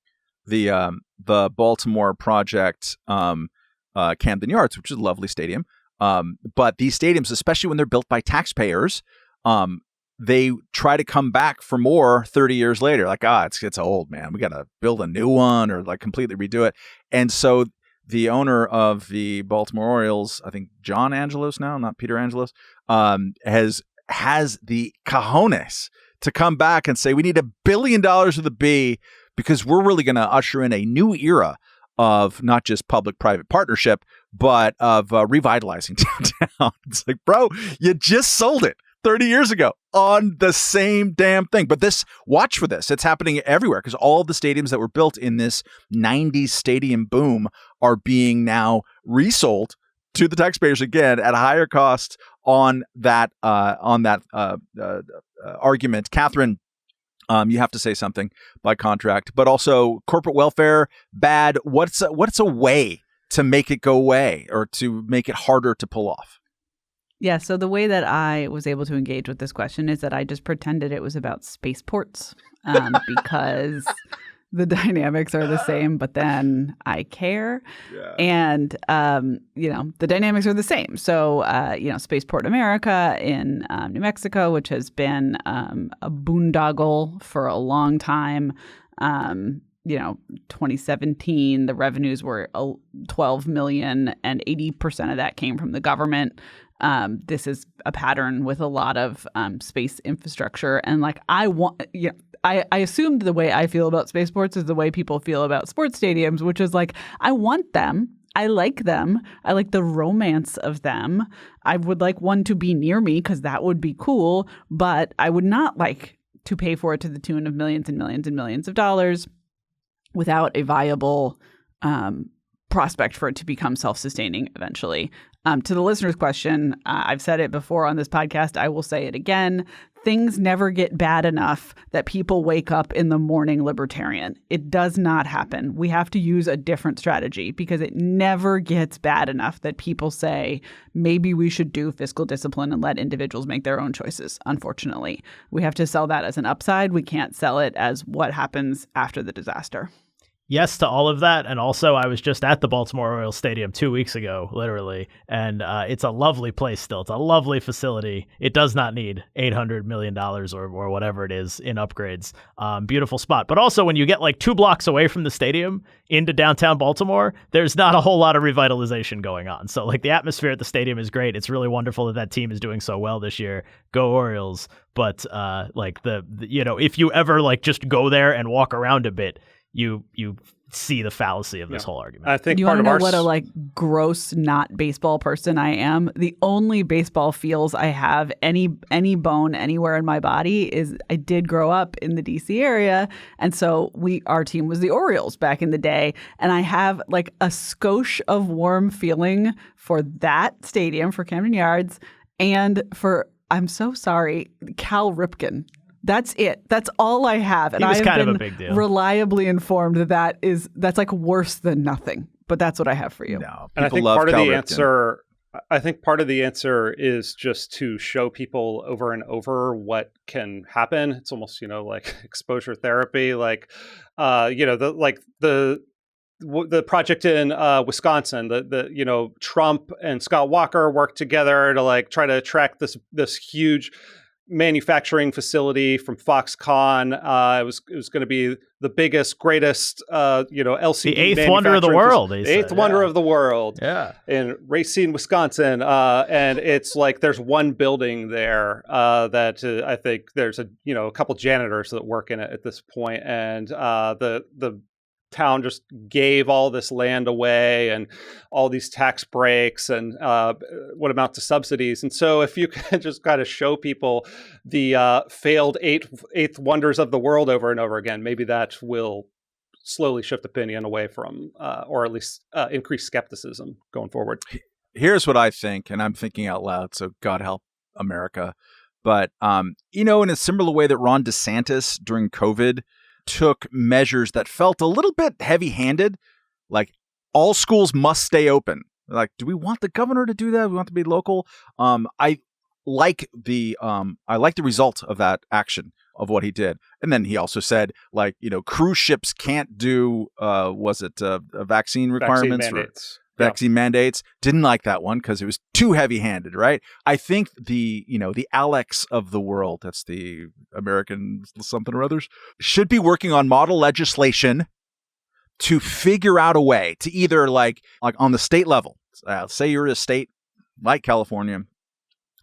The Baltimore project, Camden Yards, which is a lovely stadium, but these stadiums, especially when they're built by taxpayers, they try to come back for more 30 years later. It's old, man. We got to build a new one or completely redo it. And so the owner of the Baltimore Orioles, I think John Angelos now, not Peter Angelos, has the cojones to come back and say, we need $1 billion with a B because we're really going to usher in a new era of not just public-private partnership, but of revitalizing downtown. It's like, bro, you just sold it 30 years ago on the same damn thing. But watch for this. It's happening everywhere because all of the stadiums that were built in this 90s stadium boom are being now resold to the taxpayers again at a higher cost on that argument. Katherine, you have to say something by contract, but also corporate welfare, bad. What's a way to make it go away or to make it harder to pull off? Yeah, so the way that I was able to engage with this question is that I just pretended it was about spaceports because the dynamics are the same, but then I care. Yeah. And, the dynamics are the same. So, Spaceport America in New Mexico, which has been a boondoggle for a long time. 2017, the revenues were $12 million and 80% of that came from the government. This is a pattern with a lot of space infrastructure. And I assumed the way I feel about spaceports is the way people feel about sports stadiums, which is I want them. I like them. I like the romance of them. I would like one to be near me because that would be cool. But I would not like to pay for it to the tune of millions and millions and millions of dollars without a viable prospect for it to become self-sustaining eventually. To the listener's question, I've said it before on this podcast. I will say it again. Things never get bad enough that people wake up in the morning libertarian. It does not happen. We have to use a different strategy because it never gets bad enough that people say, maybe we should do fiscal discipline and let individuals make their own choices. Unfortunately, we have to sell that as an upside. We can't sell it as what happens after the disaster. Yes to all of that. And also, I was just at the Baltimore Orioles Stadium 2 weeks ago, literally. And it's a lovely place still. It's a lovely facility. It does not need $800 million or whatever it is in upgrades. Beautiful spot. But also, when you get 2 blocks away from the stadium into downtown Baltimore, there's not a whole lot of revitalization going on. So the atmosphere at the stadium is great. It's really wonderful that team is doing so well this year. Go Orioles. But if you ever just go there and walk around a bit, you see the fallacy of this whole argument. I think you want to know what a gross not baseball person I am? The only baseball feels I have any bone anywhere in my body is I did grow up in the DC area, and so our team was the Orioles back in the day, and I have a skosh of warm feeling for that stadium, for Camden Yards, and for, I'm so sorry, Cal Ripken. That's it. That's all I have. And he was I have kind been of a big deal. Reliably informed that's worse than nothing. But that's what I have for you. No, and I think part of the answer, I think part of the answer is just to show people over and over what can happen. It's almost, like exposure therapy, the the project in Wisconsin, Trump and Scott Walker worked together to like try to attract this huge manufacturing facility from Foxconn. It was going to be the biggest, greatest, LCD, the eighth wonder of the world. The eighth wonder of the world. Yeah, in Racine, Wisconsin, and it's like there's one building there that I think there's a couple janitors that work in it at this point, and the town just gave all this land away and all these tax breaks and what amount to subsidies. And so if you can just kind of show people the failed eighth wonders of the world over and over again, maybe that will slowly shift opinion away from, or at least increase skepticism going forward. Here's what I think, and I'm thinking out loud, so God help America. But, in a similar way that Ron DeSantis during COVID took measures that felt a little bit heavy-handed, like all schools must stay open. Like, do we want the governor to do that? We want to be local. I like the result of that action of what he did. And then he also said, cruise ships can't do vaccine requirements? Vaccine mandates. Didn't like that one because it was too heavy-handed, right? I think the Alex of the world, that's the American something or others, should be working on model legislation to figure out a way to either like on the state level, say you're a state like California,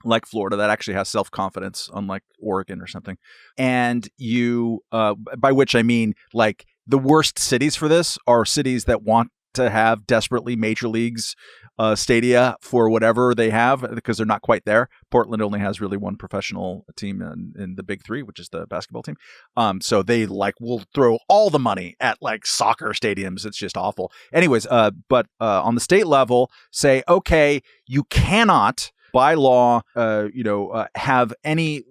like Florida, that actually has self-confidence, unlike Oregon or something. And you, by which I mean, like the worst cities for this are cities that want to have desperately major leagues stadia for whatever they have because they're not quite there. Portland only has really one professional team in the big three, which is the basketball team. So they will throw all the money at like soccer stadiums. It's just awful. Anyways, but on the state level, say, okay, you cannot by law, have any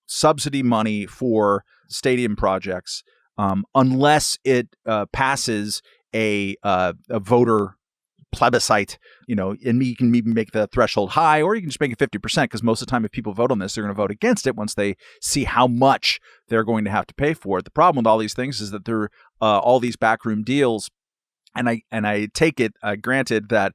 subsidy money for stadium projects unless it passes a voter plebiscite, and you can even make the threshold high, or you can just make it 50%, because most of the time if people vote on this, they're going to vote against it once they see how much they're going to have to pay for it. The problem with all these things is that there are all these backroom deals, and I take it granted that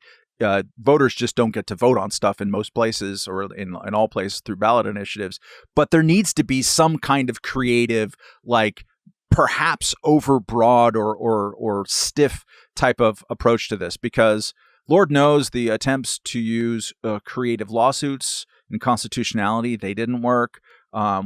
voters just don't get to vote on stuff in most places or in all places through ballot initiatives, but there needs to be some kind of creative, like perhaps overbroad or stiff type of approach to this, because Lord knows the attempts to use creative lawsuits and constitutionality, they didn't work,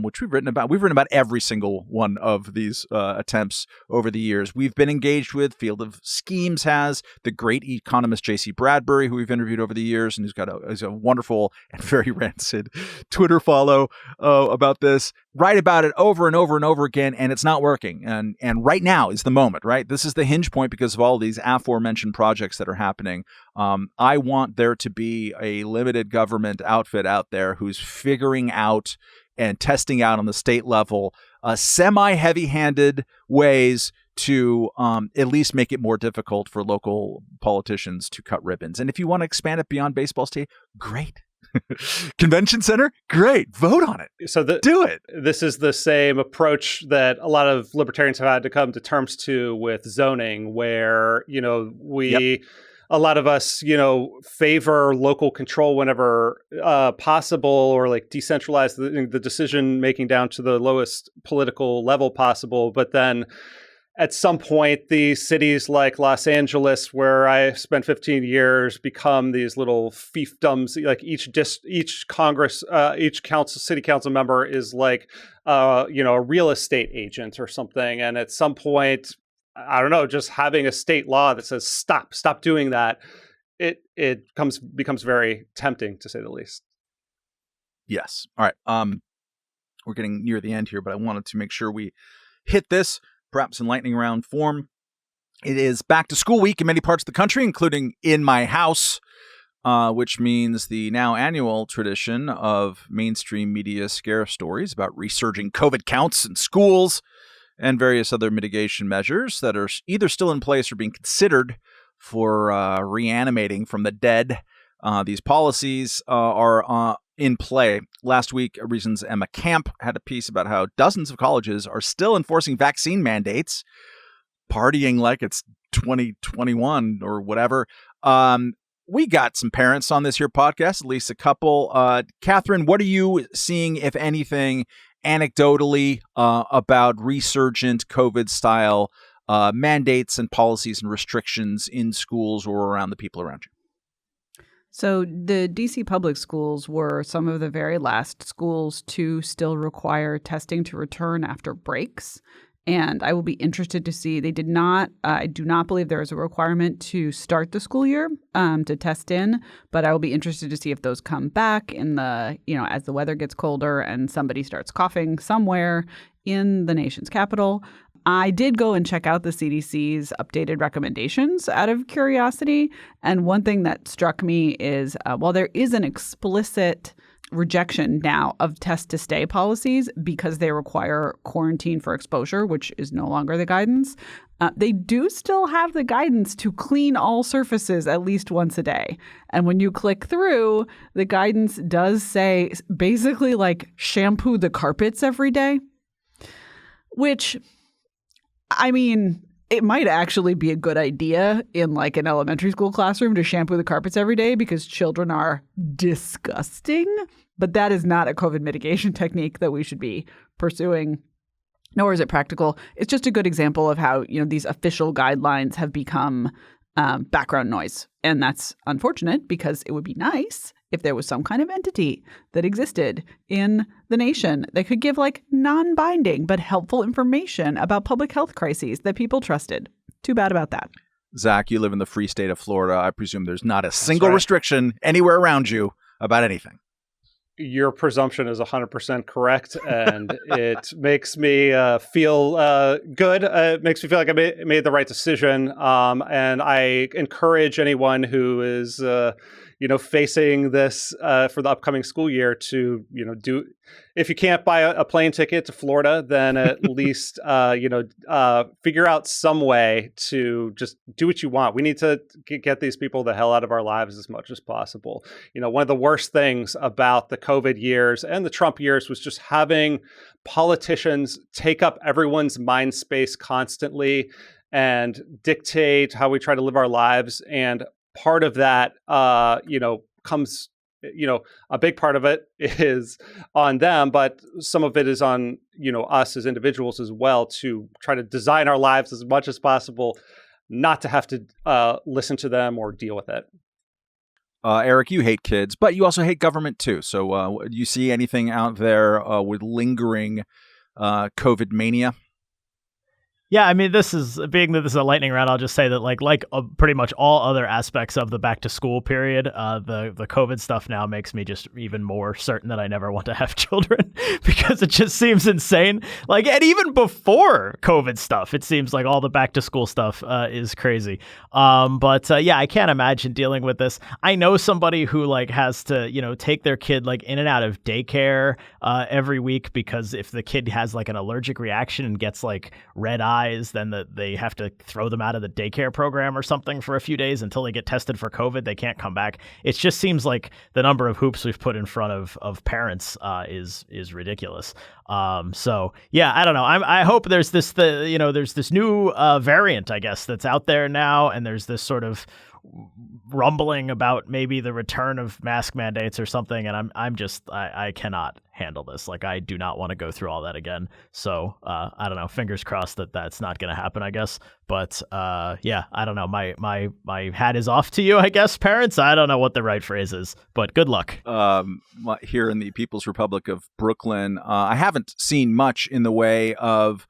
which we've written about. We've written about every single one of these attempts over the years. We've been engaged with. Field of Schemes has. The great economist J.C. Bradbury, who we've interviewed over the years, and who's got a wonderful and very rancid Twitter follow about this. Write about it over and over and over again, and it's not working. And right now is the moment, right? This is the hinge point because of all these aforementioned projects that are happening. I want there to be a limited government outfit out there who's figuring out and testing out on the state level semi-heavy-handed ways to at least make it more difficult for local politicians to cut ribbons. And if you want to expand it beyond baseball stadium, great. Convention center, great. Vote on it. So do it. This is the same approach that a lot of libertarians have had to come to terms to with zoning, where a lot of us, favor local control whenever possible, or like decentralize the decision making down to the lowest political level possible. But then at some point, these cities like Los Angeles, where I spent 15 years, become these little fiefdoms. Like each Congress, each city council member is like, a real estate agent or something. And at some point, I don't know, just having a state law that says stop doing that, it becomes very tempting, to say the least. Yes. All right. We're getting near the end here, but I wanted to make sure we hit this, perhaps in lightning round form. It is back to school week in many parts of the country, including in my house, which means the now annual tradition of mainstream media scare stories about resurging COVID counts in schools and various other mitigation measures that are either still in place or being considered for reanimating from the dead. These policies are in play. Last week, Reason's Emma Camp had a piece about how dozens of colleges are still enforcing vaccine mandates, partying like it's 2021 or whatever. We got some parents on this here podcast, at least a couple. Katherine, what are you seeing, if anything, anecdotally about resurgent COVID-style mandates and policies and restrictions in schools or around the people around you? So the DC public schools were some of the very last schools to still require testing to return after breaks. And I will be interested to see. They did not. I do not believe there is a requirement to start the school year to test in. But I will be interested to see if those come back in the as the weather gets colder and somebody starts coughing somewhere in the nation's capital. I did go and check out the CDC's updated recommendations out of curiosity. And one thing that struck me is while there is an explicit rejection now of test to stay policies because they require quarantine for exposure, which is no longer the guidance. They do still have the guidance to clean all surfaces at least once a day. And when you click through, the guidance does say basically like shampoo the carpets every day, which, I mean, it might actually be a good idea in like an elementary school classroom to shampoo the carpets every day because children are disgusting. But that is not a COVID mitigation technique that we should be pursuing, nor is it practical. It's just a good example of how, these official guidelines have become background noise. And that's unfortunate because it would be nice if there was some kind of entity that existed in the nation that could give like non-binding but helpful information about public health crises that people trusted. Too bad about that. Zach, you live in the free state of Florida. I presume there's not a single restriction anywhere around you about anything. Your presumption is 100% correct, and it makes me feel good. It makes me feel like I made the right decision, and I encourage anyone who is, facing this for the upcoming school year to, do. If you can't buy a plane ticket to Florida, then at least, figure out some way to just do what you want. We need to get these people the hell out of our lives as much as possible. One of the worst things about the COVID years and the Trump years was just having politicians take up everyone's mind space constantly and dictate how we try to live our lives. And part of that, comes, a big part of it is on them, but some of it is on, us as individuals as well to try to design our lives as much as possible, not to have to listen to them or deal with it. Eric, you hate kids, but you also hate government too. So do you see anything out there with lingering COVID mania? Yeah, I mean, this is a lightning round. I'll just say that like pretty much all other aspects of the back to school period, the COVID stuff now makes me just even more certain that I never want to have children because it just seems insane. Like, and even before COVID stuff, it seems like all the back to school stuff is crazy. But I can't imagine dealing with this. I know somebody who like has to, take their kid like in and out of daycare every week because if the kid has like an allergic reaction and gets like red eyes, then they have to throw them out of the daycare program or something for a few days until they get tested for COVID. They can't come back. It just seems like the number of hoops we've put in front of parents is ridiculous. I don't know. I hope there's this new variant, I guess, that's out there now, and there's this sort of rumbling about maybe the return of mask mandates or something, and I cannot handle this. Like, I do not want to go through all that again. So I don't know. Fingers crossed that that's not going to happen, I guess. But I don't know. My hat is off to you, I guess, parents. I don't know what the right phrase is, but good luck. Here in the People's Republic of Brooklyn, I haven't seen much in the way of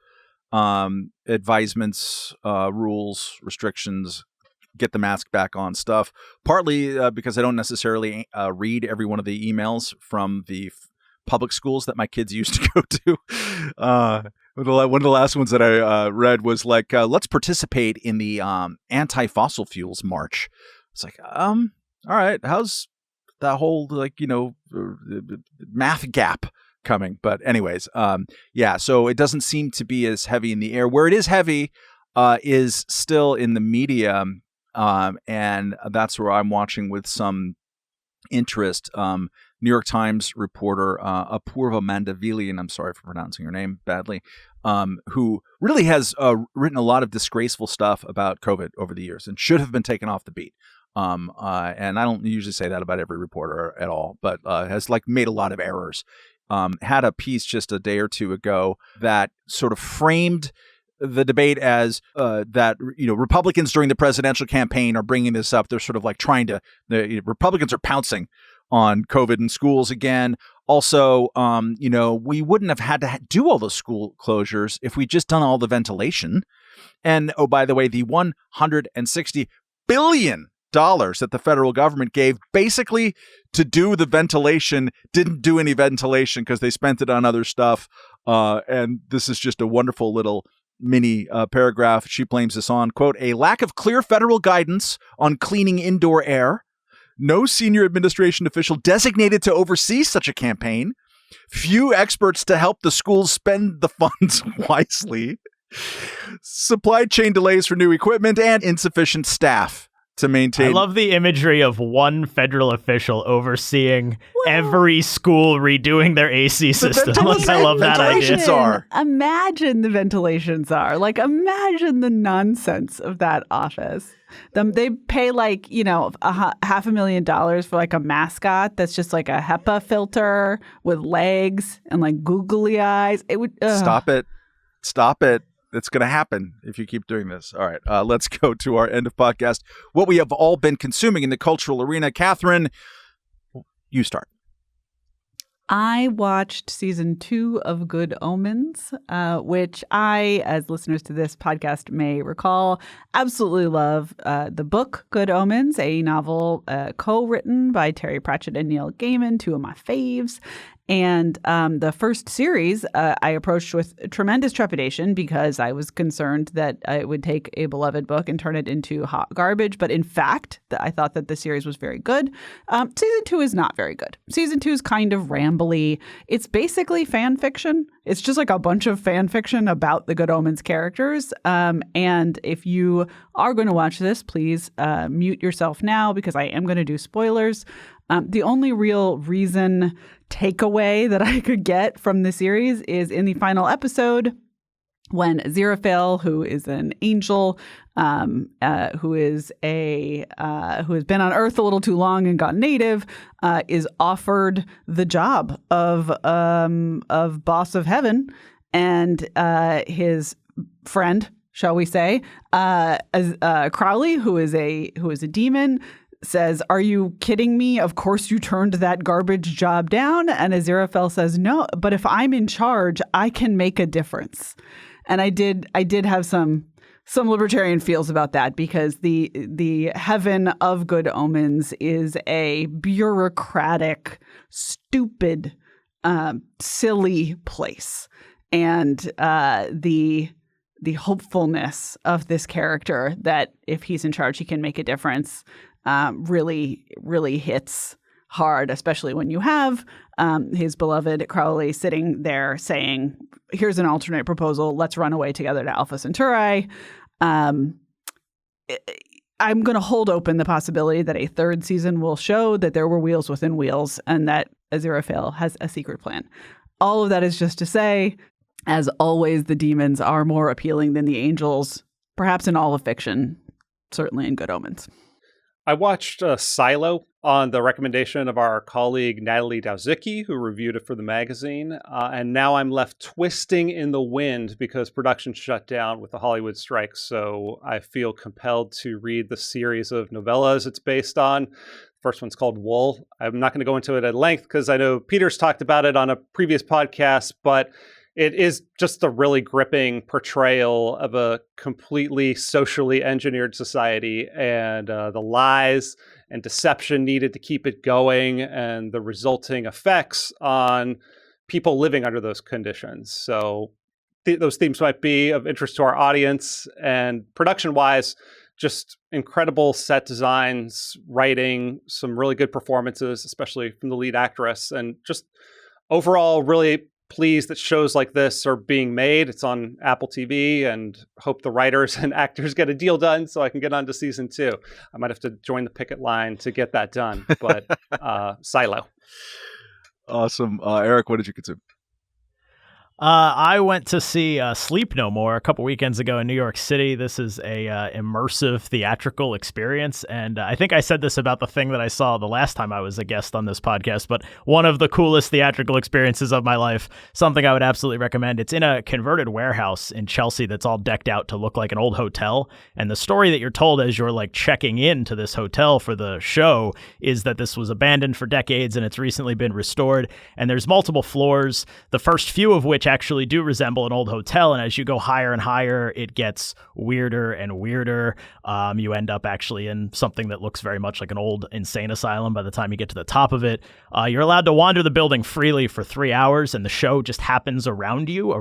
advisements, rules, restrictions, get the mask back on stuff, partly because I don't necessarily read every one of the emails from the public schools that my kids used to go to. One of the last ones that I read was like, let's participate in the anti-fossil fuels march. It's like, all right, how's that whole math gap coming? But anyways, so it doesn't seem to be as heavy in the air. Where it is heavy is still in the media. And that's where I'm watching with some interest. New York Times reporter, Apurva Mandavilian, I'm sorry for pronouncing her name badly, who really has written a lot of disgraceful stuff about COVID over the years and should have been taken off the beat. And I don't usually say that about every reporter at all, but has made a lot of errors. Had a piece just a day or two ago that sort of framed the debate as that Republicans during the presidential campaign are bringing this up. They're sort of Republicans are pouncing on COVID in schools again. Also, we wouldn't have had to do all those school closures if we just done all the ventilation. And oh, by the way, the $160 billion that the federal government gave basically to do the ventilation didn't do any ventilation because they spent it on other stuff. And this is just a wonderful little mini paragraph. She blames this on, quote, a lack of clear federal guidance on cleaning indoor air. No senior administration official designated to oversee such a campaign. Few experts to help the schools spend the funds wisely. Supply chain delays for new equipment and insufficient staff to maintain. I love the imagery of one federal official overseeing every school redoing their AC system. I love that idea. Imagine the ventilations are. Imagine the nonsense of that office. They pay $500,000 for a mascot that's just a HEPA filter with legs and googly eyes. It would Stop it. It's going to happen if you keep doing this. All right, let's go to our end of podcast. What we have all been consuming in the cultural arena. Katherine, you start. I watched season 2 of Good Omens, which I, as listeners to this podcast may recall, absolutely love. The book Good Omens, a novel co-written by Terry Pratchett and Neil Gaiman, two of my faves. And the first series I approached with tremendous trepidation because I was concerned that it would take a beloved book and turn it into hot garbage. But in fact, I thought that the series was very good. Season 2 is not very good. Season 2 is kind of rambly. It's basically fan fiction. It's just a bunch of fan fiction about the Good Omens characters. And if you are going to watch this, please mute yourself now because I am going to do spoilers. The only real reason takeaway that I could get from the series is in the final episode when Aziraphale, who is an angel, who has been on Earth a little too long and got native, is offered the job of boss of heaven, and his friend, shall we say, Crowley, who is a demon, says, "Are you kidding me? Of course you turned that garbage job down." And Aziraphale says, "No, but if I'm in charge, I can make a difference." And I did have some libertarian feels about that because the heaven of Good Omens is a bureaucratic, stupid, silly place, and the hopefulness of this character that if he's in charge, he can make a difference. Really, really hits hard, especially when you have his beloved Crowley sitting there saying, "Here's an alternate proposal. Let's run away together to Alpha Centauri." I'm going to hold open the possibility that a third season will show that there were wheels within wheels and that Aziraphale has a secret plan. All of that is just to say, as always, the demons are more appealing than the angels, perhaps in all of fiction, certainly in Good Omens. I watched Silo on the recommendation of our colleague Natalie Dowzicki, who reviewed it for the magazine. And now I'm left twisting in the wind because production shut down with the Hollywood strike. So I feel compelled to read the series of novellas it's based on. The first one's called Wool. I'm not going to go into it at length because I know Peter's talked about it on a previous podcast, but it is just a really gripping portrayal of a completely socially engineered society and the lies and deception needed to keep it going and the resulting effects on people living under those conditions. So those themes might be of interest to our audience. And production-wise, just incredible set designs, writing, some really good performances, especially from the lead actress, and just overall really pleased that shows like this are being made. It's on Apple TV and hope the writers and actors get a deal done so I can get on to season 2. I might have to join the picket line to get that done, but Silo. Awesome. Eric, what did you consume? I went to see Sleep No More a couple weekends ago in New York City. This is a immersive theatrical experience, and I think I said this about the thing that I saw the last time I was a guest on this podcast, but one of the coolest theatrical experiences of my life, something I would absolutely recommend. It's in a converted warehouse in Chelsea that's all decked out to look like an old hotel, and the story that you're told as you're like checking into this hotel for the show is that this was abandoned for decades and it's recently been restored, and there's multiple floors, the first few of which actually do resemble an old hotel, and as you go higher and higher, it gets weirder and weirder. You end up actually in something that looks very much like an old insane asylum by the time you get to the top of it. You're allowed to wander the building freely for 3 hours, and the show just happens around you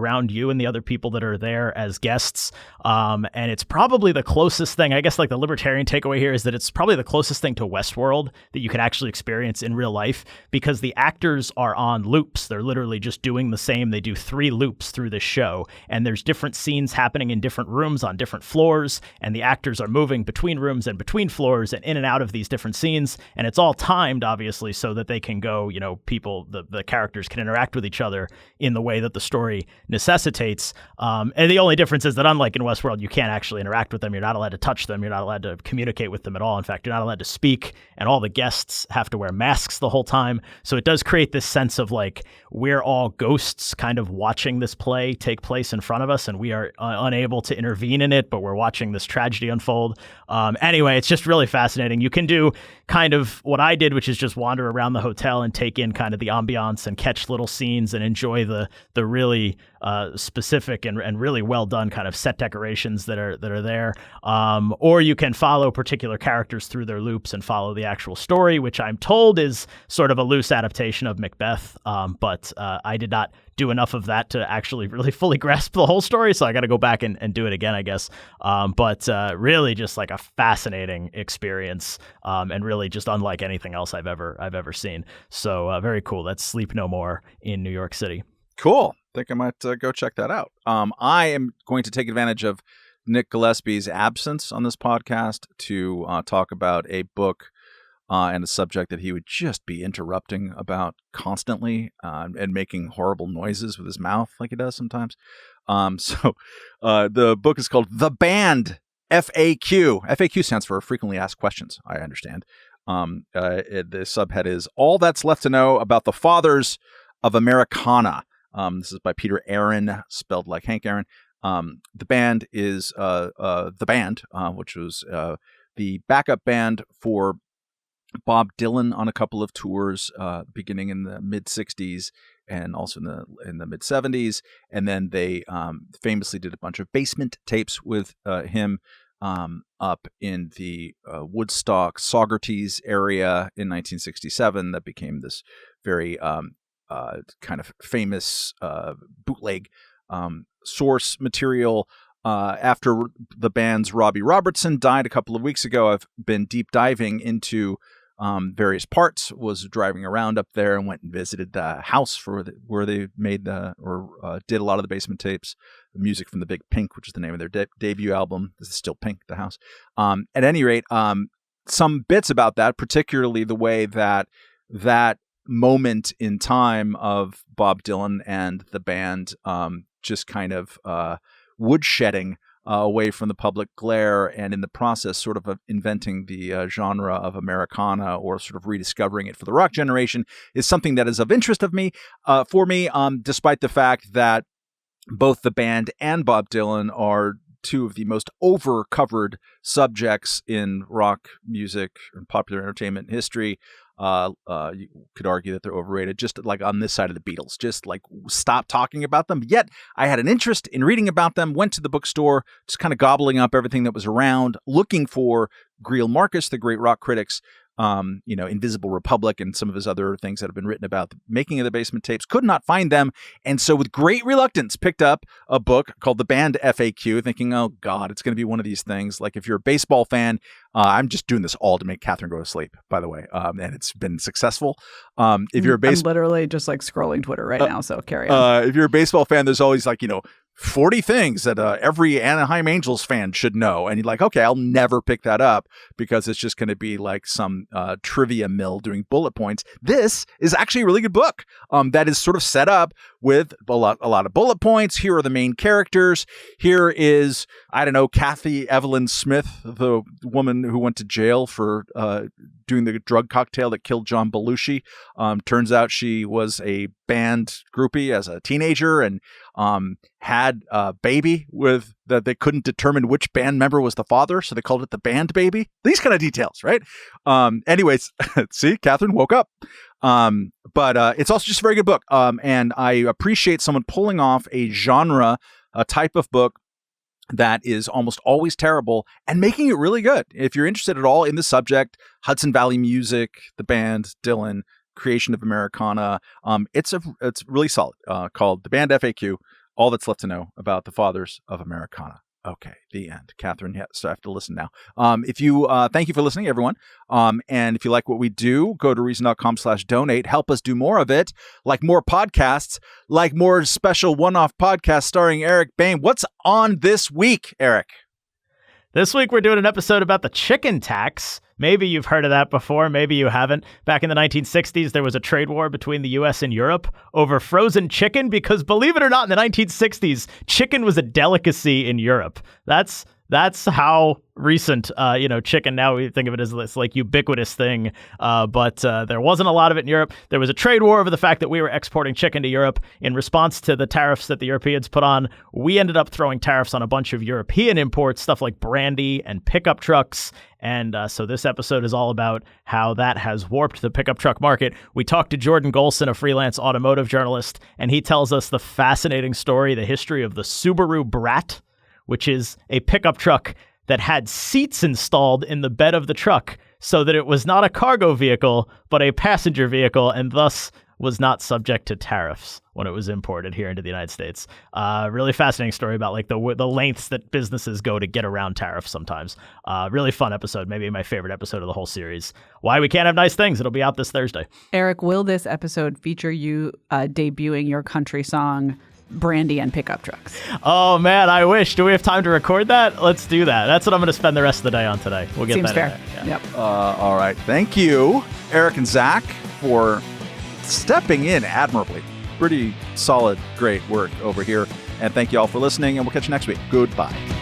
and the other people that are there as guests. And it's probably the closest thing, I guess, like the libertarian takeaway here is that it's probably the closest thing to Westworld that you could actually experience in real life, because the actors are on loops. They're literally just doing the same. They do 3 loops through this show, and there's different scenes happening in different rooms on different floors, and the actors are moving between rooms and between floors and in and out of these different scenes, and it's all timed, obviously, so that they can go, the characters can interact with each other in the way that the story necessitates. And the only difference is that, unlike in Westworld, you can't actually interact with them. You're not allowed to touch them. You're not allowed to communicate with them at all. In fact, you're not allowed to speak, and all the guests have to wear masks the whole time. So it does create this sense of like, we're all ghosts kind of watching this play take place in front of us, and we are unable to intervene in it, but we're watching this tragedy unfold. Anyway, it's just really fascinating. You can do kind of what I did, which is just wander around the hotel and take in kind of the ambiance and catch little scenes and enjoy the really specific and really well done kind of set decorations that are there. Or you can follow particular characters through their loops and follow the actual story, which I'm told is sort of a loose adaptation of Macbeth. But I did not do enough of that to actually really fully grasp the whole story, so I got to go back and do it again, I guess. But really just like a fascinating experience, and really just unlike anything else I've ever seen. So very cool. That's Sleep No More in New York City. Cool. I think I might go check that out. I am going to take advantage of Nick Gillespie's absence on this podcast to talk about a book and a subject that he would just be interrupting about constantly and making horrible noises with his mouth like he does sometimes. So the book is called The Band FAQ. FAQ stands for Frequently Asked Questions, I understand. The subhead is All That's Left to Know About the Fathers of Americana. This is by Peter Aaron, spelled like Hank Aaron. The band is The Band, which was the backup band for Bob Dylan on a couple of tours beginning in the mid-'60s and also in the mid-'70s. And then they famously did a bunch of basement tapes with him up in the Woodstock, Saugerties area in 1967 that became this very kind of famous bootleg source material. After the band's Robbie Robertson died a couple of weeks ago, I've been deep diving into various parts, was driving around up there and went and visited the house where they made did a lot of the basement tapes, the music from the Big Pink, which is the name of their debut album. This is still Pink, the house. At any rate, some bits about that, particularly the way that moment in time of Bob Dylan and the band just kind of woodshedding away from the public glare, and in the process sort of inventing the genre of Americana, or sort of rediscovering it for the rock generation, is something that is of interest for me, despite the fact that both the band and Bob Dylan are two of the most over-covered subjects in rock music and popular entertainment history. You could argue that they're overrated, just like on this side of the Beatles, just like stop talking about them. Yet I had an interest in reading about them, went to the bookstore, just kind of gobbling up everything that was around, looking for Greil Marcus, the great rock critic's Invisible Republic and some of his other things that have been written about the making of the basement tapes. Could not find them. And so with great reluctance, picked up a book called The Band FAQ, thinking, oh God, it's going to be one of these things. Like if you're a baseball fan, I'm just doing this all to make Katherine go to sleep, by the way. And it's been successful. If you're a I'm literally just like scrolling Twitter right now. So carry on. If you're a baseball fan, there's always 40 things that every Anaheim Angels fan should know. And you're like, okay, I'll never pick that up because it's just going to be like some trivia mill doing bullet points. This is actually a really good book that is sort of set up with a lot of bullet points. Here are the main characters. Here is, I don't know, Kathy Evelyn Smith, the woman who went to jail for doing the drug cocktail that killed John Belushi. Turns out she was a band groupie as a teenager and had a baby with that they couldn't determine which band member was the father, so they called it the band baby. These kind of details, right? Anyways, see, Katherine woke up. But it's also just a very good book. And I appreciate someone pulling off a genre, a type of book that is almost always terrible and making it really good. If you're interested at all in the subject, Hudson Valley Music, the band, Dylan, creation of Americana, it's really solid, called The Band FAQ, All That's Left to Know About the Fathers of Americana. Okay, the end. Katherine, yeah, so I have to listen now. If you thank you for listening, everyone. And if you like what we do, go to reason.com/donate. Help us do more of it, like more podcasts, like more special one-off podcasts starring Eric Boehm. What's on this week, Eric? This week, we're doing an episode about the chicken tax. Maybe you've heard of that before. Maybe you haven't. Back in the 1960s, there was a trade war between the U.S. and Europe over frozen chicken because, believe it or not, in the 1960s, chicken was a delicacy in Europe. That's how recent, chicken. Now we think of it as this like ubiquitous thing. But there wasn't a lot of it in Europe. There was a trade war over the fact that we were exporting chicken to Europe. In response to the tariffs that the Europeans put on, we ended up throwing tariffs on a bunch of European imports, stuff like brandy and pickup trucks. And so this episode is all about how that has warped the pickup truck market. We talked to Jordan Golson, a freelance automotive journalist, and he tells us the fascinating story, the history of the Subaru Brat, which is a pickup truck that had seats installed in the bed of the truck so that it was not a cargo vehicle, but a passenger vehicle, and thus was not subject to tariffs when it was imported here into the United States. Really fascinating story about like the lengths that businesses go to get around tariffs sometimes. Really fun episode, maybe my favorite episode of the whole series. Why We Can't Have Nice Things. It'll be out this Thursday. Eric, will this episode feature you debuting your country song, Brandy and Pickup Trucks? Oh, man, I wish. Do we have time to record that? Let's do that. That's what I'm going to spend the rest of the day on today. We'll get Seems that fair. in there. Yeah. Yep. All right. Thank you, Eric and Zach, for stepping in admirably. Pretty solid, great work over here. And thank you all for listening, and we'll catch you next week. Goodbye.